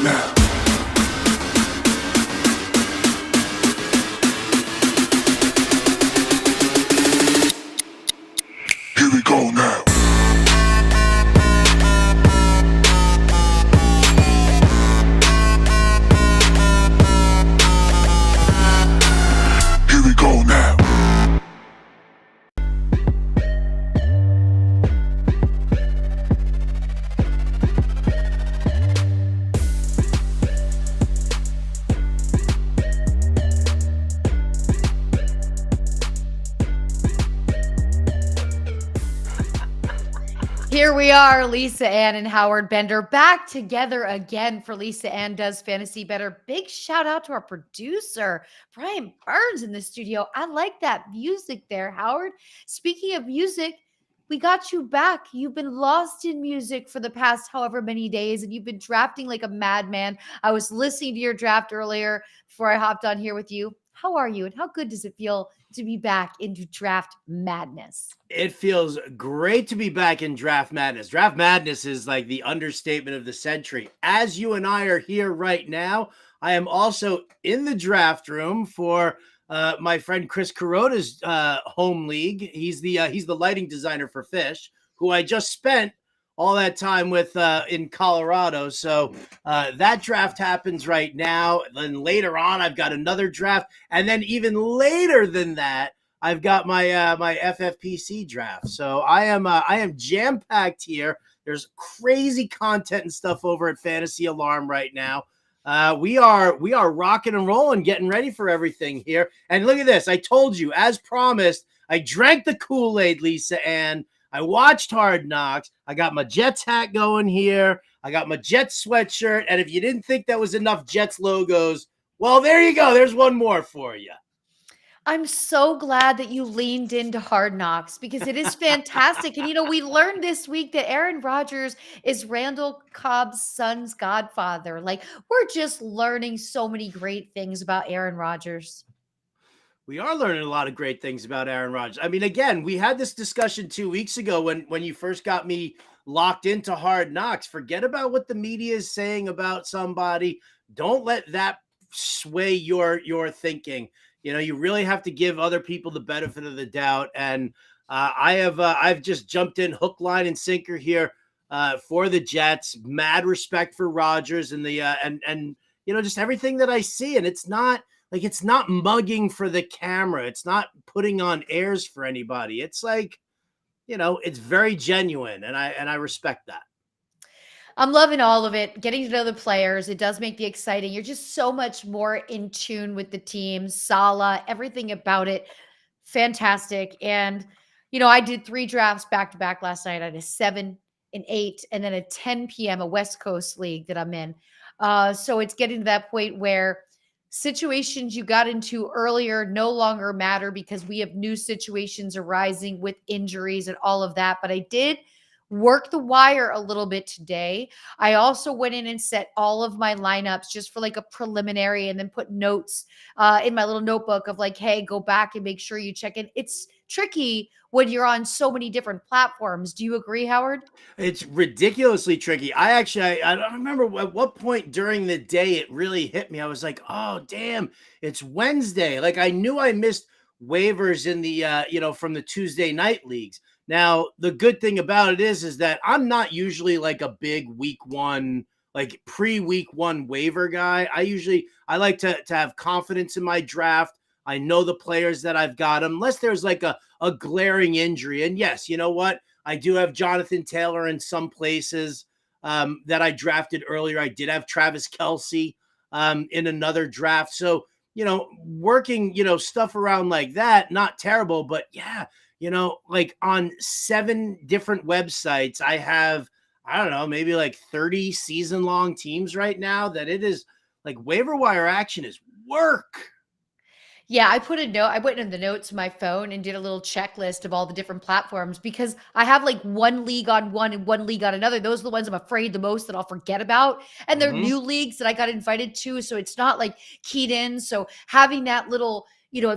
now. Here we go now. Here we go now. Here we are, Lisa Ann and Howard Bender, back together again for Lisa Ann Does Fantasy Bettor. Big shout out to our producer, Brian Burns, in the studio. I like that music there, Howard. Speaking of music, we got you back. You've been lost in music for the past however many days, and you've been drafting like a madman. I was listening to your draft earlier before I hopped on here with you. How are you, and how good does it feel to be back into draft madness? It feels great to be back in draft madness. Draft madness is like the understatement of the century. As you and I are here right now, I am also in the draft room for my friend Chris Kuroda's home league. He's the lighting designer for Fish, who I just spent all that time with in Colorado. So that draft happens right now. Then later on, I've got another draft. And then even later than that, I've got my my FFPC draft. So I am jam-packed here. There's crazy content and stuff over at Fantasy Alarm right now. We are rocking and rolling, getting ready for everything here. And look at this. I told you, as promised, I drank the Kool-Aid, Lisa Ann. I watched Hard Knocks. I got my Jets hat going here. I got my Jets sweatshirt. And if you didn't think that was enough Jets logos, well, there you go. There's one more for you. I'm so glad that you leaned into Hard Knocks because it is fantastic. And, we learned this week that Aaron Rodgers is Randall Cobb's son's godfather. Like, we're just learning so many great things about Aaron Rodgers. We are learning a lot of great things about Aaron Rodgers. I mean, again, we had this discussion 2 weeks ago when you first got me locked into Hard Knocks. Forget about what the media is saying about somebody. Don't let that sway your thinking. You really have to give other people the benefit of the doubt. And I've just jumped in hook, line, and sinker here for the Jets. Mad respect for Rodgers and the and just everything that I see. And it's not mugging for the camera. It's not putting on airs for anybody. It's like, it's very genuine, and I respect that. I'm loving all of it. Getting to know the players. It does make it exciting. You're just so much more in tune with the team. Salah, everything about it. Fantastic. And, I did 3 drafts back to back last night. I had a 7, an 8, and then a 10 p.m., a West Coast league that I'm in. So it's getting to that point where situations you got into earlier no longer matter because we have new situations arising with injuries and all of that. But I did work the wire a little bit today. I also went in and set all of my lineups just for like a preliminary and then put notes in my little notebook of like, hey, go back and make sure you check in. It's tricky when you're on so many different platforms. Do you agree, Howard? It's ridiculously tricky. I don't remember at what point during the day it really hit me. I was like, oh, damn, it's Wednesday. Like I knew I missed waivers in the, from the Tuesday night leagues. Now, the good thing about it is that I'm not usually like a big week 1, like pre-week 1 waiver guy. I like to have confidence in my draft. I know the players that I've got, unless there's like a glaring injury. And yes, you know what? I do have Jonathan Taylor in some places that I drafted earlier. I did have Travis Kelce in another draft. So, working, stuff around like that, not terrible, but yeah, like on 7 different websites, I have, I don't know, maybe like 30 season-long teams right now that it is like waiver wire action is work. Yeah, I put a note. I went in the notes of my phone and did a little checklist of all the different platforms because I have like one league on one and one league on another. Those are the ones I'm afraid the most that I'll forget about. And they're new leagues that I got invited to. So it's not like keyed in. So having that little,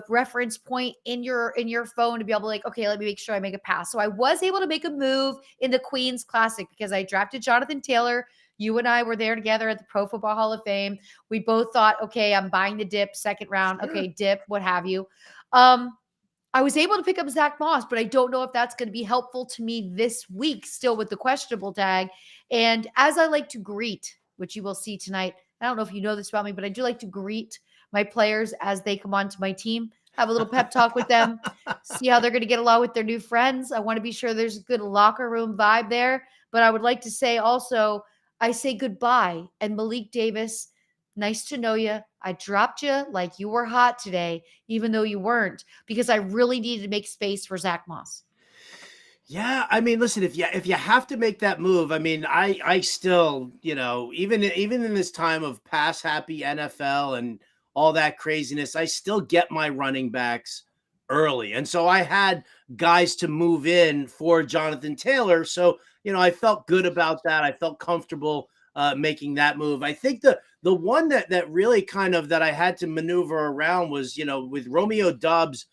reference point in your phone to be able to like, okay, let me make sure I make a pass. So I was able to make a move in the Queen's Classic because I drafted Jonathan Taylor You and I were there together at the Pro Football Hall of Fame. We both thought, okay, I'm buying the dip, second round. Okay, dip, what have you. I was able to pick up Zach Moss, but I don't know if that's going to be helpful to me this week, still with the questionable tag. And as I like to greet, which you will see tonight, I don't know if you know this about me, but I do like to greet my players as they come onto my team, have a little pep talk with them, see how they're going to get along with their new friends. I want to be sure there's a good locker room vibe there. But I would like to say also, I say goodbye. And Malik Davis, nice to know you. I dropped you like you were hot today, even though you weren't, because I really needed to make space for Zach Moss. Yeah, I mean, listen, if you have to make that move, I mean, I still, even in this time of pass happy NFL and all that craziness, I still get my running backs early. And so I had guys to move in for Jonathan Taylor. So, I felt good about that. I felt comfortable making that move. I think the one that really kind of that I had to maneuver around was, with Romeo Doubs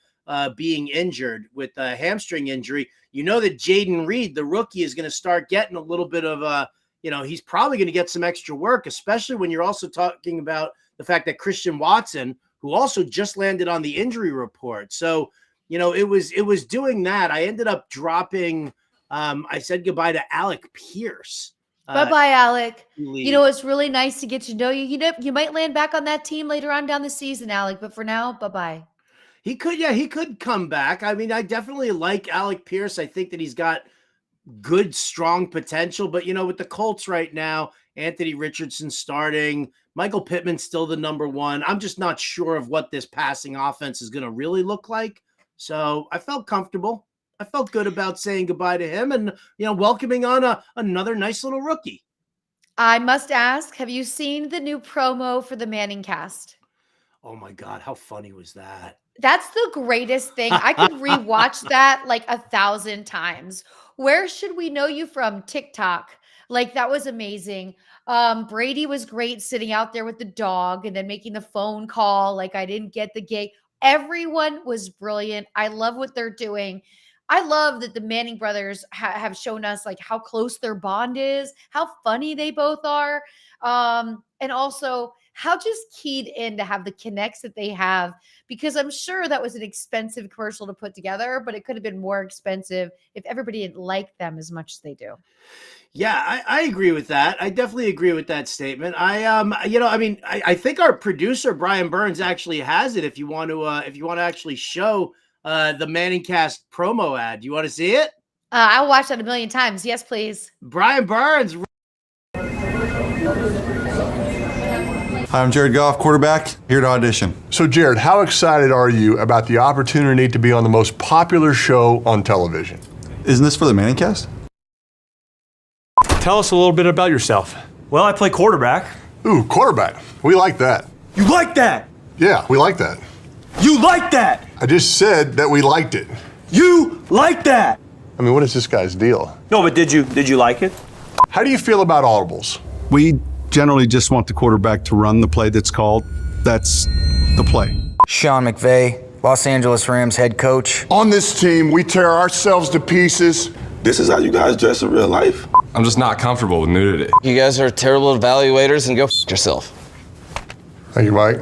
being injured with a hamstring injury, that Jaden Reed, the rookie, is going to start getting a little bit of he's probably going to get some extra work, especially when you're also talking about the fact that Christian Watson, who also just landed on the injury report. So, it was doing that. I ended up dropping, I said goodbye to Alec Pierce. Bye-bye, Alec. It's really nice to get to know you. You might land back on that team later on down the season, Alec, but for now, bye-bye. He could come back. I mean, I definitely like Alec Pierce. I think that he's got good, strong potential, but with the Colts right now, Anthony Richardson starting, Michael Pittman's still the number one. I'm just not sure of what this passing offense is going to really look like. So I felt comfortable. I felt good about saying goodbye to him and, welcoming on another nice little rookie. I must ask, have you seen the new promo for the Manning cast? Oh my God, how funny was that? That's the greatest thing. I could rewatch that like 1,000 times. Where should we know you from? TikTok. Like, that was amazing. Brady was great sitting out there with the dog and then making the phone call. Like, I didn't get the gig. Everyone was brilliant. I love what they're doing. I love that the Manning brothers have shown us like how close their bond is, how funny they both are. And also how just keyed in to have the connects that they have, because I'm sure that was an expensive commercial to put together, but it could have been more expensive if everybody didn't like them as much as they do. Yeah, I agree with that. I definitely agree with that statement. I think our producer Brian Burns actually has it. If you want to actually show the Manningcast promo ad, do you want to see it? I'll watch that 1,000,000 times. Yes, please. Brian Burns. Hi, I'm Jared Goff, quarterback, here to audition. So, Jared, how excited are you about the opportunity to be on the most popular show on television? Isn't this for the Manningcast? Tell us a little bit about yourself. Well, I play quarterback. Ooh, quarterback. We like that. You like that? Yeah, we like that. You like that? I just said that we liked it. You like that? I mean, what is this guy's deal? No, but did you like it? How do you feel about audibles? We generally just want the quarterback to run the play that's called. That's the play. Sean McVay, Los Angeles Rams head coach. On this team, we tear ourselves to pieces. This is how you guys dress in real life? I'm just not comfortable with nudity. You guys are terrible evaluators and go f yourself. Thank you, Mike.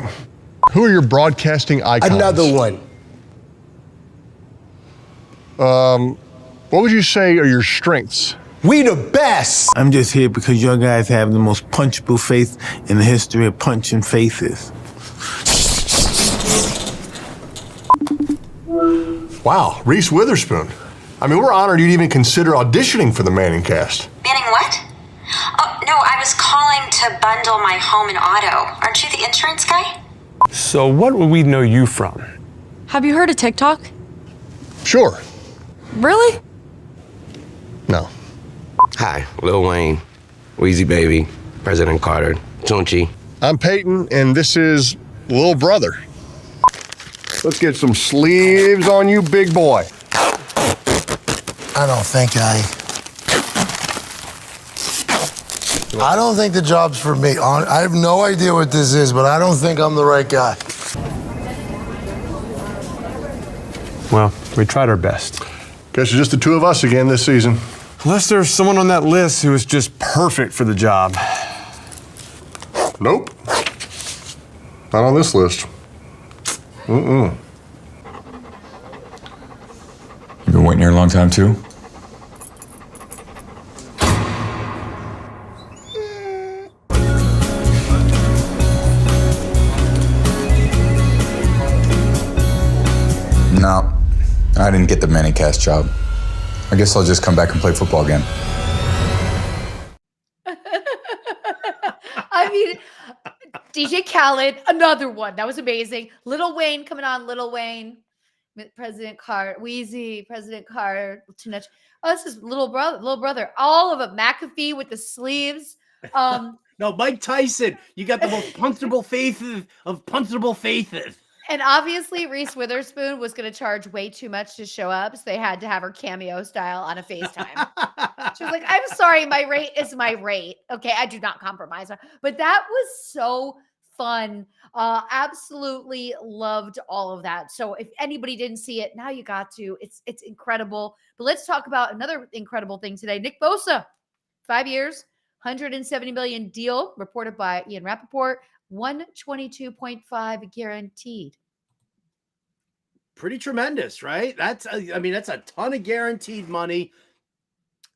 Who are your broadcasting icons? Another one. What would you say are your strengths? We the best. I'm just here because your guys have the most punchable face in the history of punching faces. Wow, Reese Witherspoon. I mean, we're honored you'd even consider auditioning for the Manningcast. Manning what? Oh, no, I was calling to bundle my home and auto. Aren't you the insurance guy? So what would we know you from? Have you heard of TikTok? Sure. Really? No. Hi, Lil Wayne, Weezy Baby, President Carter, Tunchi. I'm Peyton, and this is Lil Brother. Let's get some sleeves on you, big boy. I don't think I don't think the job's for me. I have no idea what this is, but I don't think I'm the right guy. Well, we tried our best. Guess it's just the two of us again this season. Unless there's someone on that list who is just perfect for the job. Nope. Not on this list. You've been waiting here a long time, too? No, I didn't get the Manicast job. I guess I'll just come back and play football again. I mean, DJ Khaled, another one. That was amazing. Lil Wayne coming on. Lil Wayne, President Carter, Wheezy, President Carter, too much. Oh, this is little brother. All of it. McAfee with the sleeves. No, Mike Tyson. You got the most punchable faces of punchable faces. And obviously, Reese Witherspoon was going to charge way too much to show up, so they had to have her cameo style on a FaceTime. She was like, "I'm sorry, my rate is my rate. Okay, I do not compromise." But that was so fun. Absolutely loved all of that. So if anybody didn't see it, now you got to. It's incredible. But let's talk about another incredible thing today. Nick Bosa, 5 years, $170 million deal, reported by Ian Rappaport. 122.5 guaranteed. Pretty tremendous, right? That's a ton of guaranteed money.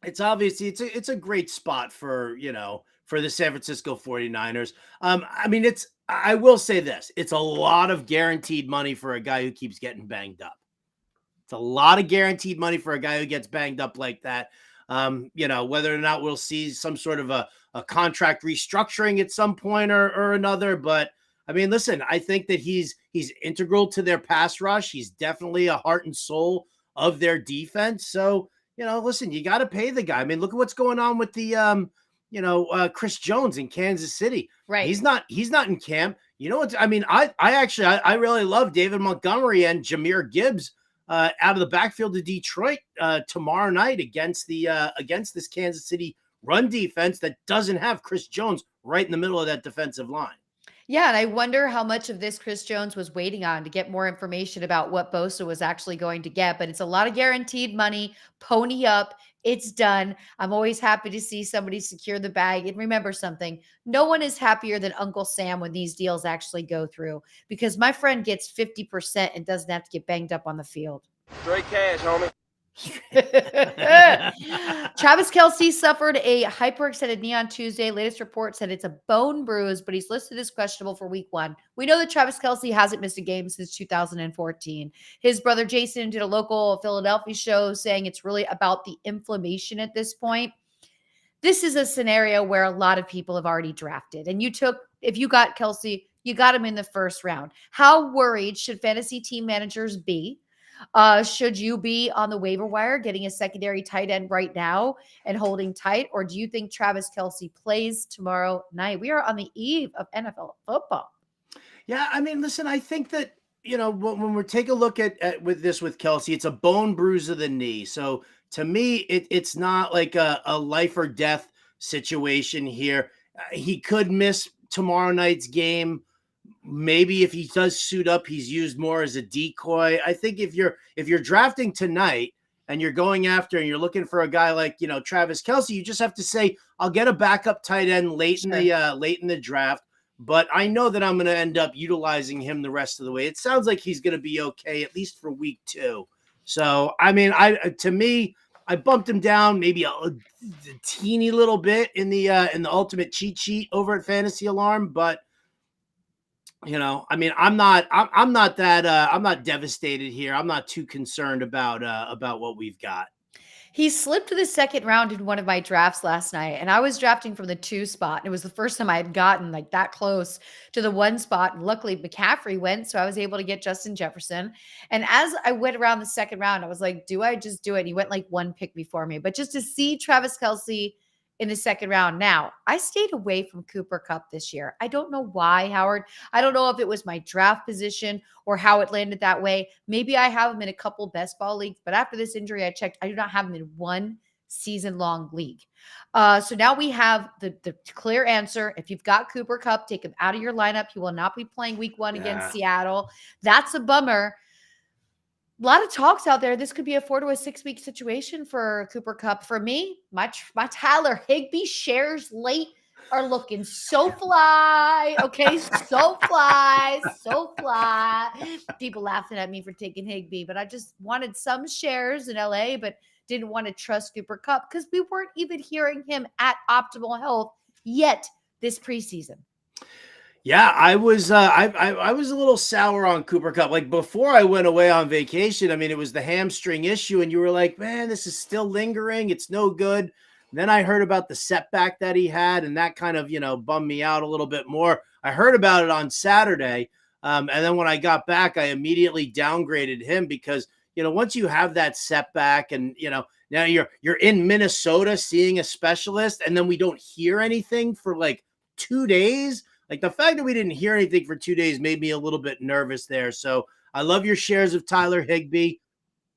It's obviously it's a great spot for the San Francisco 49ers. I will say this, it's a lot of guaranteed money for a guy who keeps getting banged up. It's a lot of guaranteed money for a guy who gets banged up like that. Whether or not we'll see some sort of a contract restructuring at some point or another. But I mean, listen, I think that he's integral to their pass rush. He's definitely a heart and soul of their defense. So, listen, you got to pay the guy. I mean, look at what's going on with the, Chris Jones in Kansas City. Right. He's not in camp. You know what? I mean, I really love David Montgomery and Jahmyr Gibbs out of the backfield of Detroit tomorrow night against this Kansas City run defense that doesn't have Chris Jones right in the middle of that defensive line. Yeah, and I wonder how much of this Chris Jones was waiting on to get more information about what Bosa was actually going to get. But it's a lot of guaranteed money. Pony up. It's done. I'm always happy to see somebody secure the bag. And remember something, no one is happier than Uncle Sam when these deals actually go through, because my friend gets 50% and doesn't have to get banged up on the field. Straight cash, homie. Travis Kelce suffered a hyperextended knee on Tuesday. Latest report said it's a bone bruise, but he's listed as questionable for week 1. We know that Travis Kelce hasn't missed a game since 2014. His brother Jason did a local Philadelphia show saying it's really about the inflammation at this point. This is a scenario where a lot of people have already drafted. And if you got Kelce, you got him in the first round. How worried should fantasy team managers be? Should you be on the waiver wire getting a secondary tight end right now and holding tight? Or do you think Travis Kelce plays tomorrow night? We are on the eve of NFL football. Yeah, I mean, listen, I think that, when we take a look at with Kelce, it's a bone bruise of the knee. So to me, it's not like a life or death situation here. He could miss tomorrow night's game. Maybe if he does suit up, he's used more as a decoy. I think if you're drafting tonight and you're going after and you're looking for a guy like, Travis Kelce, you just have to say, I'll get a backup tight end late in the draft, but I know that I'm going to end up utilizing him the rest of the way. It sounds like he's going to be okay, at least for week 2. So, I mean, I bumped him down maybe a teeny little bit in the ultimate cheat sheet over at Fantasy Alarm, but I mean, I'm not devastated here. I'm not too concerned about what we've got. He slipped to the second round in one of my drafts last night, and I was drafting from the 2 spot. And it was the first time I had gotten like that close to the 1 spot. And luckily McCaffrey went, so I was able to get Justin Jefferson. And as I went around the second round, I was like, do I just do it? And he went like 1 pick before me. But just to see Travis Kelce in the second round. Now, I stayed away from Cooper Kupp this year. I don't know why, Howard. I don't know if it was my draft position or how it landed that way. Maybe I have him in a couple best ball leagues, but after this injury, I checked, I do not have him in 1 season-long league. So now we have the clear answer. If you've got Cooper Kupp, take him out of your lineup. He will not be playing week 1 against Seattle. That's a bummer. A lot of talks out there. This could be a 4 to a 6 week situation for Cooper Kupp. For me, my Tyler Higbee shares late are looking so fly. Okay, so fly, so fly. People laughing at me for taking Higbee, but I just wanted some shares in LA, but didn't want to trust Cooper Kupp because we weren't even hearing him at optimal health yet this preseason. Yeah, I was I was a little sour on Cooper Kupp. Like before I went away on vacation, I mean, it was the hamstring issue, and you were like, man, this is still lingering. It's no good. Then I heard about the setback that he had, and that kind of, bummed me out a little bit more. I heard about it on Saturday. And then when I got back, I immediately downgraded him because, once you have that setback and, now you're in Minnesota seeing a specialist, and then we don't hear anything for like 2 days. Like the fact that we didn't hear anything for 2 days made me a little bit nervous there. So I love your shares of Tyler Higbee.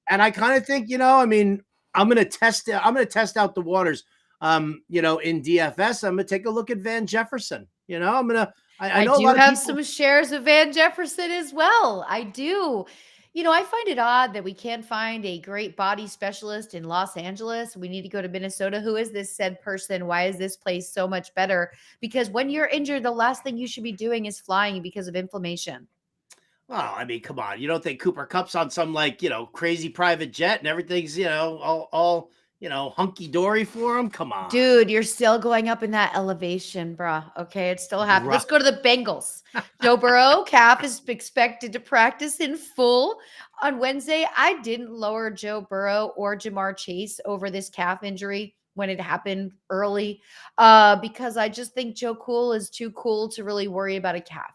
And I kind of think, I'm going to test it. I'm going to test out the waters. In DFS, I'm going to take a look at Van Jefferson. I know I do have some shares of Van Jefferson as well. I do. I find it odd that we can't find a great body specialist in Los Angeles. We need to go to Minnesota. Who is this said person? Why is this place so much better? Because when you're injured, the last thing you should be doing is flying because of inflammation. Well, I mean, come on. You don't think Cooper Kupp's on some crazy private jet and everything's, all hunky-dory for him? Come on. Dude, you're still going up in that elevation, bruh. Okay, it's still happening. Let's go to the Bengals. Joe Burrow, calf is expected to practice in full on Wednesday. I didn't lower Joe Burrow or Jamar Chase over this calf injury when it happened early because I just think Joe Cool is too cool to really worry about a calf.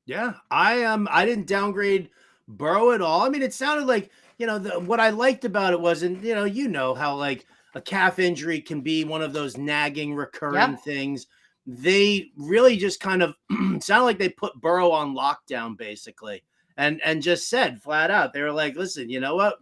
Yeah, I didn't downgrade Burrow at all. I mean, it sounded like, what I liked about it was, and how like a calf injury can be one of those nagging recurring things. They really just kind of sounded like they put Burrow on lockdown basically, and just said flat out, they were like, listen, you know what?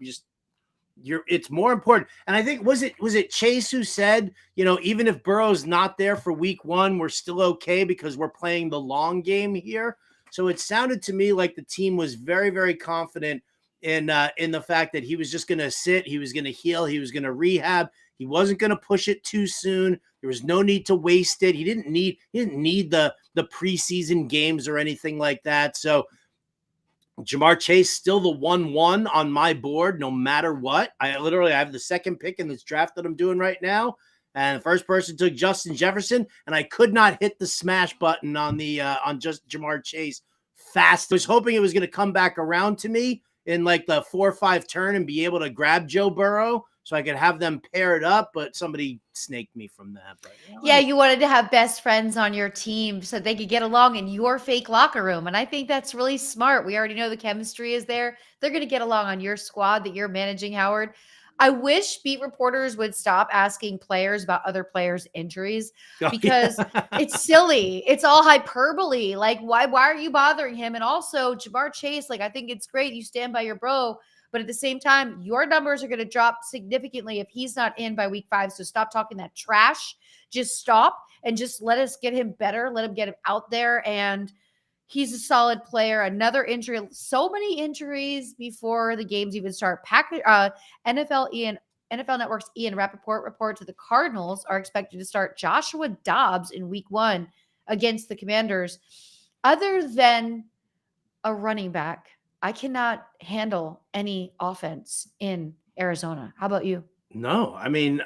It's more important. And I think was it Chase who said, even if Burrow's not there for week 1, we're still okay because we're playing the long game here. So it sounded to me like the team was very, very confident in the fact that he was just going to sit, he was going to heal, he was going to rehab, he wasn't going to push it too soon. There was no need to waste it. He didn't need the preseason games or anything like that. So Jamar Chase still the 1-1 on my board, no matter what. I have the second pick in this draft that I'm doing right now. And the first person took Justin Jefferson, and I could not hit the smash button on just Jamar Chase fast. I was hoping it was going to come back around to me in like the 4 or 5 turn and be able to grab Joe Burrow so I could have them paired up, but somebody snaked me from that. But, yeah, you wanted to have best friends on your team so they could get along in your fake locker room. And I think that's really smart. We already know the chemistry is there. They're going to get along on your squad that you're managing, Howard. I wish beat reporters would stop asking players about other players' injuries because it's silly. It's all hyperbole. Like, why are you bothering him? And also, Jamar Chase, like, I think it's great you stand by your bro, but at the same time, your numbers are going to drop significantly if he's not in by week 5. So stop talking that trash. Just stop and just let us get him better. Let him get him out there. And he's a solid player. Another injury, so many injuries before the games even start. NFL Network's Ian Rappaport reports that the Cardinals are expected to start Joshua Dobbs in week 1 against the Commanders. Other than a running back, I cannot handle any offense in Arizona. How about you? No, I mean,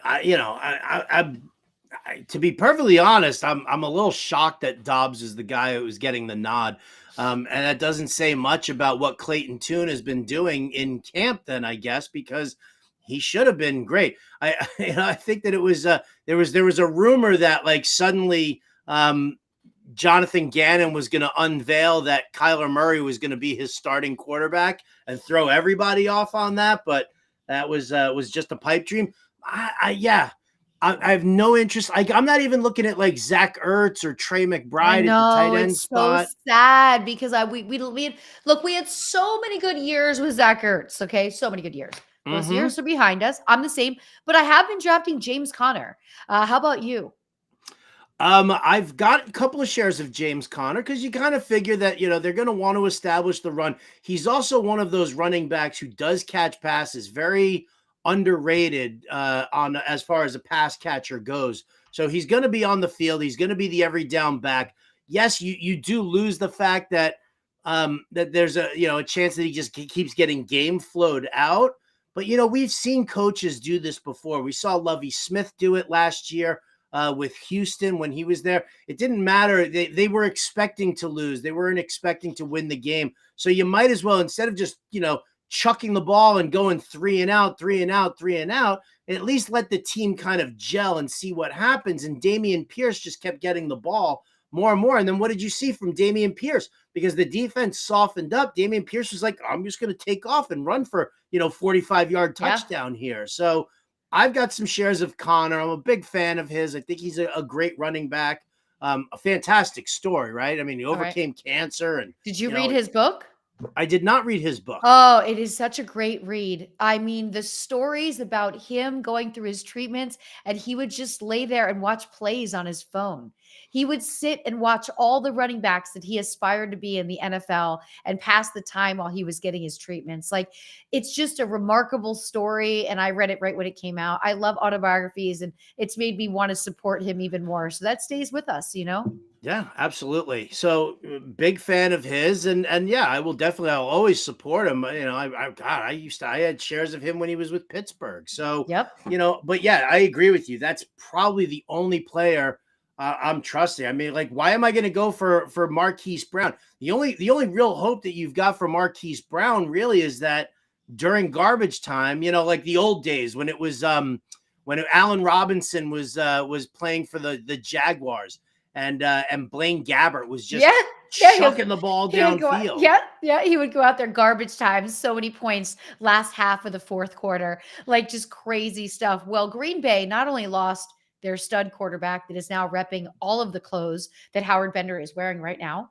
to be perfectly honest, I'm a little shocked that Dobbs is the guy who was getting the nod. And that doesn't say much about what Clayton Tune has been doing in camp then, I guess, because he should have been great. I think that it was there was a rumor that like suddenly Jonathan Gannon was going to unveil that Kyler Murray was going to be his starting quarterback and throw everybody off on that, but that was just a pipe dream. I have no interest. I'm not even looking at like Zach Ertz or Trey McBride at the tight end spot. So sad because we had so many good years with Zach Ertz. Okay, so many good years. Those years are behind us. I'm the same, but I have been drafting James Conner. How about you? I've got a couple of shares of James Conner because you kind of figure that, they're going to want to establish the run. He's also one of those running backs who does catch passes very underrated on as far as a pass catcher goes. So he's going to be on the field. He's going to be the every down back. Yes, you do lose the fact that that there's a chance that he just keeps getting game flowed out. But we've seen coaches do this before. We saw Lovie Smith do it last year with Houston when he was there. It didn't matter. They were expecting to lose. They weren't expecting to win the game. So you might as well, instead of just chucking the ball and going 3 and out, 3 and out, 3 and out, at least let the team kind of gel and see what happens. And Dameon Pierce just kept getting the ball more and more. And then what did you see from Dameon Pierce? Because the defense softened up, Dameon Pierce was like, I'm just going to take off and run for, 45-yard touchdown here. So I've got some shares of Connor. I'm a big fan of his. I think he's a great running back. A fantastic story, right? I mean, he overcame cancer. And did you read his book? I did not read his book. Oh, it is such a great read. I mean, the stories about him going through his treatments, and he would just lay there and watch plays on his phone. He would sit and watch all the running backs that he aspired to be in the NFL and pass the time while he was getting his treatments. Like, it's just a remarkable story. And I read it right when it came out. I love autobiographies, and it's made me want to support him even more. So that stays with us, Yeah, absolutely. So big fan of his, and yeah, I'll always support him. I had shares of him when he was with Pittsburgh. So, but yeah, I agree with you. That's probably the only player I'm trusting. I mean, like, why am I going to go for Marquise Brown? The only real hope that you've got for Marquise Brown really is that during garbage time, like the old days when it was when Allen Robinson was playing for the Jaguars. And Blaine Gabbert was just chucking the ball downfield. He would go out there garbage time, so many points last half of the fourth quarter, like just crazy stuff. Well, Green Bay not only lost their stud quarterback that is now repping all of the clothes that Howard Bender is wearing right now,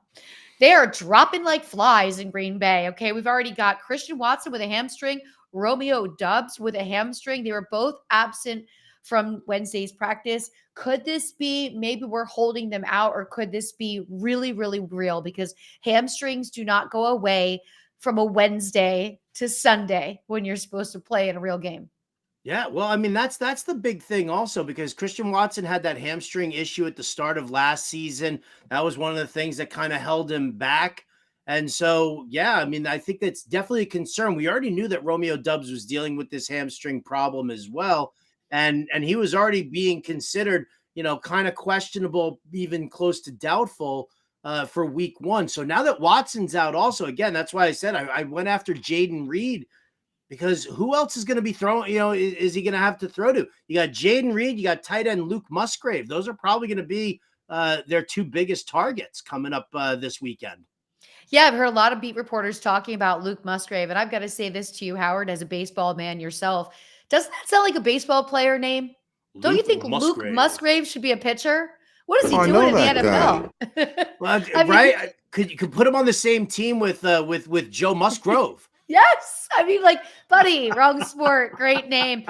they are dropping like flies in Green Bay. Okay, we've already got Christian Watson with a hamstring, Romeo Doubs with a hamstring. They were both absent from Wednesday's practice. Could this be maybe we're holding them out, or could this be really, really real? Because hamstrings do not go away from a Wednesday to Sunday when you're supposed to play in a real game. Yeah, well, I mean, that's the big thing also, because Christian Watson had that hamstring issue at the start of last season. That was one of the things that kind of held him back. And so, yeah, I mean, I think that's definitely a concern. We already knew that Romeo Doubs was dealing with this hamstring problem as well. And he was already being considered, kind of questionable, even close to doubtful for week 1. So now that Watson's out also, again, that's why I said I went after Jaden Reed, because who else is going to be throwing, is he going to have to throw to? You got Jaden Reed, you got tight end Luke Musgrave. Those are probably going to be their 2 biggest targets coming up this weekend. Yeah, I've heard a lot of beat reporters talking about Luke Musgrave. And I've got to say this to you, Howard, as a baseball man yourself. Doesn't that sound like a baseball player name? Don't you think Luke Musgrave should be a pitcher? What is he doing in the NFL? Well, right? You could put him on the same team with Joe Musgrove. Yes. I mean, like, buddy, wrong sport. Great name.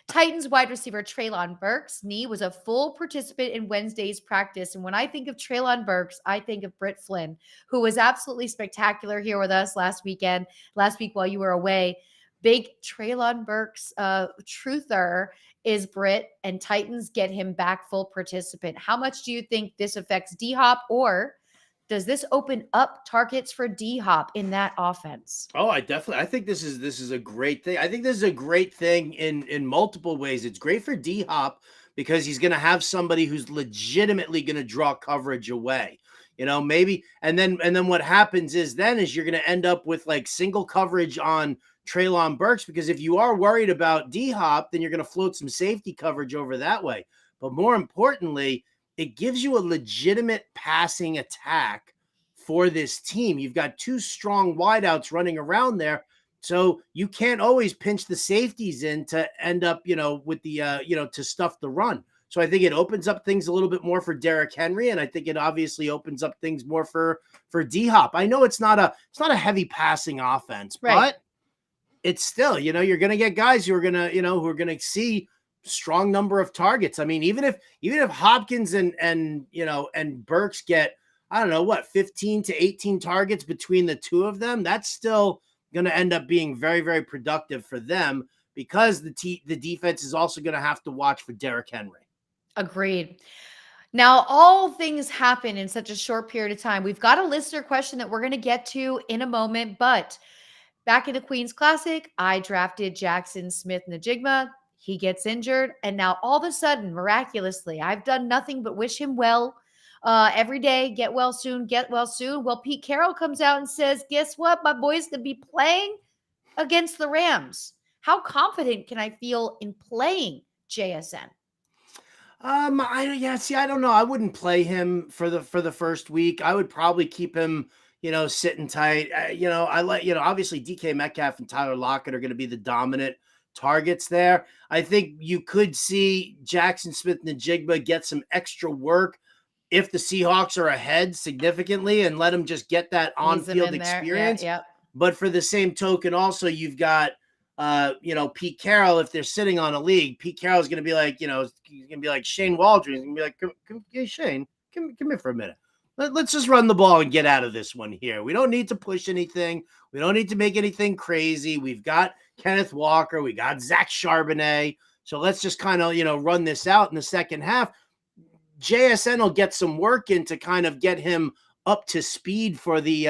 Titans wide receiver Treylon Burks' knee was a full participant in Wednesday's practice. And when I think of Treylon Burks, I think of Britt Flynn, who was absolutely spectacular here with us last week while you were away. Big Treylon Burks truther is Britt, and Titans get him back full participant. How much do you think this affects D-Hop, or does this open up targets for D-Hop in that offense? Oh, I think this is a great thing. I think this is a great thing in multiple ways. It's great for D-Hop because he's going to have somebody who's legitimately going to draw coverage away. Maybe, and then what happens is you're going to end up with like single coverage on Treylon Burks, because if you are worried about D-Hop, then you're going to float some safety coverage over that way. But more importantly, it gives you a legitimate passing attack for this team. You've got 2 strong wideouts running around there, so you can't always pinch the safeties in to end up, with the, to stuff the run. So I think it opens up things a little bit more for Derrick Henry, and I think it obviously opens up things more for D-Hop. I know it's not a heavy passing offense, right, but it's still, you're going to get guys who are going to see strong number of targets. I mean, even if Hopkins and Burks get, I don't know, 15 to 18 targets between the 2 of them, that's still going to end up being very, very productive for them, because the defense is also going to have to watch for Derrick Henry. Agreed. Now, all things happen in such a short period of time. We've got a listener question that we're going to get to in a moment, but back in the Queen's Classic, I drafted Jackson Smith-Njigba. He gets injured, and now all of a sudden, miraculously, I've done nothing but wish him well every day. Get well soon, get well soon. Well, Pete Carroll comes out and says, guess what? My boy's going to be playing against the Rams. How confident can I feel in playing JSN? I don't know. I wouldn't play him for the first week. I would probably keep him, sitting tight. Obviously DK Metcalf and Tyler Lockett are going to be the dominant targets there. I think you could see Jackson Smith-Njigba get some extra work if the Seahawks are ahead significantly and let him just get that on-field experience. Yeah. But for the same token, also you've got Pete Carroll, if they're sitting on a league, Pete Carroll is going to be like, he's going to be like Shane Waldron. He's going to be like, hey, Shane, come here for a minute. Let's just run the ball and get out of this one here. We don't need to push anything. We don't need to make anything crazy. We've got Kenneth Walker. We got Zach Charbonnet. So let's just kind of, run this out in the second half. JSN will get some work in to kind of get him up to speed for the,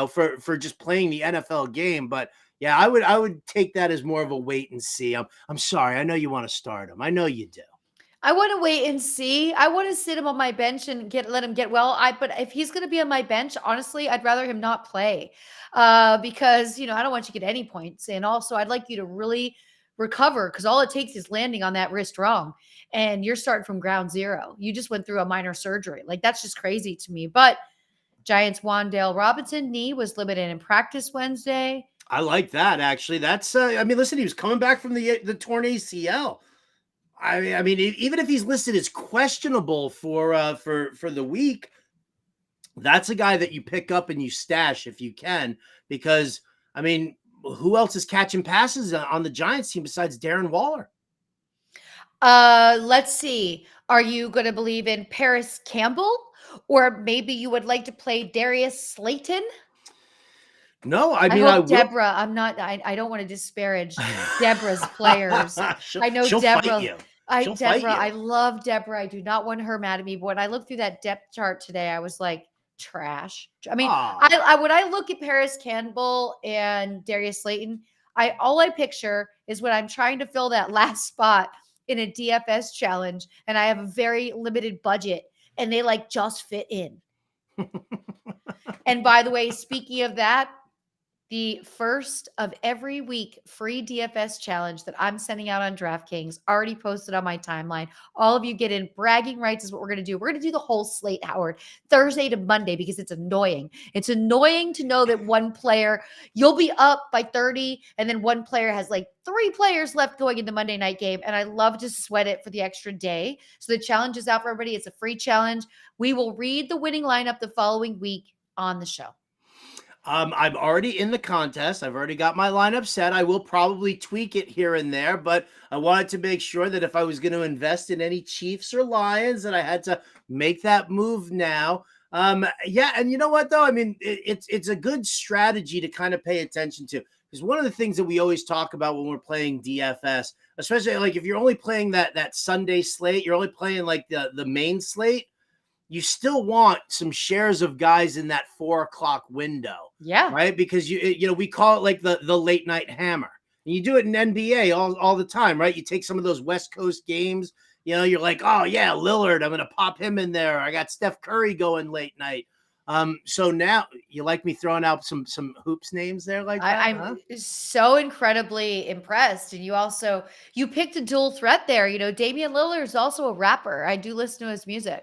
for just playing the NFL game. But yeah, I would take that as more of a wait and see. I'm sorry. I know you want to start him. I know you do. I want to wait and see. I want to sit him on my bench and let him get well. But if he's going to be on my bench, honestly, I'd rather him not play because, I don't want you to get any points. And also I'd like you to really recover because all it takes is landing on that wrist wrong. And you're starting from ground zero. You just went through a minor surgery. Like that's just crazy to me. But Giants Wan'Dale Robinson knee was limited in practice Wednesday. I like that, actually. That's, listen, he was coming back from the torn ACL. I mean, even if he's listed as questionable for the week, that's a guy that you pick up and you stash if you can, because, who else is catching passes on the Giants team besides Darren Waller? Let's see. Are you going to believe in Paris Campbell, or maybe you would like to play Darius Slayton? No, I hope Deborah. I don't want to disparage Deborah's players. I know Deborah. I love Deborah. I do not want her mad at me. But when I looked through that depth chart today, I was like, trash. When I look at Paris Campbell and Darius Slayton, all I picture is when I'm trying to fill that last spot in a DFS challenge, and I have a very limited budget, and they just fit in. And by the way, speaking of that, the first of every week free DFS challenge that I'm sending out on DraftKings already posted on my timeline. All of you get in. Bragging rights is what we're going to do. We're going to do the whole slate, Howard, Thursday to Monday, because it's annoying. It's annoying to know that one player, you'll be up by 30, and then one player has 3 players left going in the Monday night game. And I love to sweat it for the extra day. So the challenge is out for everybody. It's a free challenge. We will read the winning lineup the following week on the show. I'm already in the contest. I've already got my lineup set. I will probably tweak it here and there, but I wanted to make sure that if I was going to invest in any Chiefs or Lions, that I had to make that move now. And you know what, though? It's a good strategy to kind of pay attention to, because one of the things that we always talk about when we're playing DFS, especially if you're only playing that Sunday slate, you're only playing the main slate, you still want some shares of guys in that 4 o'clock window. Yeah. Right. Because we call it the late night hammer. And you do it in NBA all the time, right? You take some of those West Coast games, you're like, oh yeah, Lillard, I'm going to pop him in there. I got Steph Curry going late night. So now you like me throwing out some hoops names there like that? I'm so incredibly impressed. And you picked a dual threat there. Damian Lillard is also a rapper. I do listen to his music.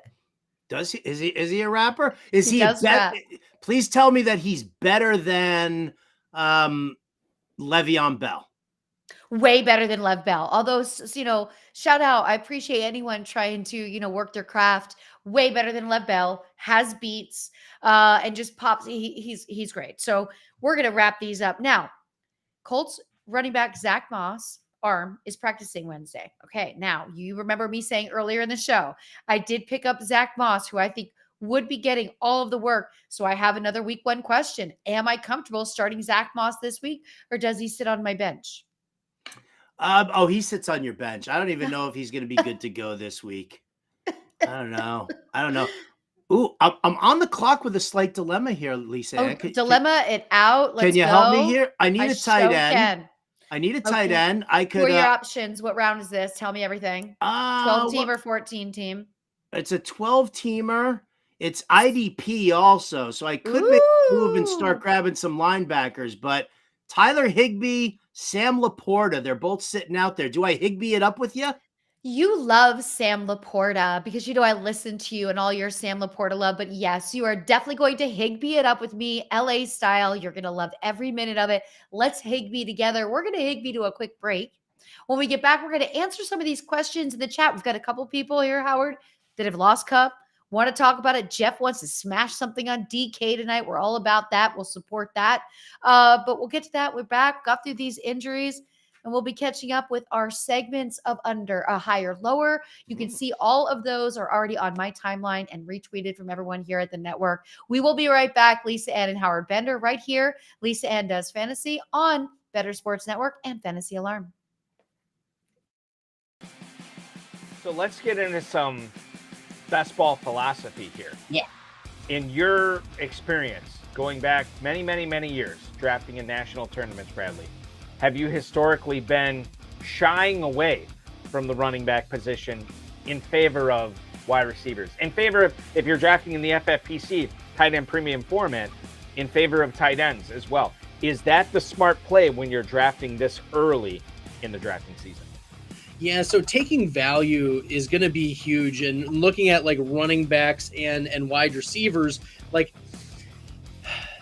Does he? Is he a rapper? Is he rap. Please tell me that he's better than Le'Veon Bell. Way better than Lev Bell. Although, shout out. I appreciate anyone trying to, work their craft. Way better than Lev Bell. Has beats and just pops. He's great. So we're going to wrap these up. Now, Colts running back Zach Moss arm is practicing Wednesday. Okay. Now, you remember me saying earlier in the show, I did pick up Zach Moss, who I think would be getting all of the work. So I have another week 1 question. Am I comfortable starting Zach Moss this week, or does he sit on my bench? He sits on your bench. I don't even know if he's going to be good to go this week. I don't know. Ooh, I'm on the clock with a slight dilemma here, Lisa. Oh, dilemma it out. Let's Can you go. help me here? I need a tight end. Can. I need a tight Okay. end. I could. What are your options? What round is this? Tell me everything. 12 team or 14 team? It's a 12-teamer. It's IDP also, so I could make a move and start grabbing some linebackers. But Tyler Higbee, Sam Laporta, they're both sitting out there. Do I Higbee it up with you? You love Sam Laporta because I listen to you and all your Sam Laporta love. But yes, you are definitely going to Higbee it up with me, LA style. You're going to love every minute of it. Let's Higbee together. We're going to Higbee to a quick break. When we get back, we're going to answer some of these questions in the chat. We've got a couple people here, Howard, that have lost Kupp. Want to talk about it? Jeff wants to smash something on DK tonight. We're all about that. We'll support that. But we'll get to that. We're back. Got through these injuries. And we'll be catching up with our segments of under a higher lower. You can see all of those are already on my timeline and retweeted from everyone here at the network. We will be right back. Lisa Ann and Howard Bender right here. Lisa Ann Does Fantasy on Better Sports Network and Fantasy Alarm. So let's get into some best ball philosophy here. Yeah. In your experience, going back many, many, many years, drafting in national tournaments, Bradley, have you historically been shying away from the running back position in favor of wide receivers? In favor of, if you're drafting in the FFPC tight end premium format, in favor of tight ends as well. Is that the smart play when you're drafting this early in the drafting season? Yeah, so taking value is going to be huge, and looking at like running backs and wide receivers, like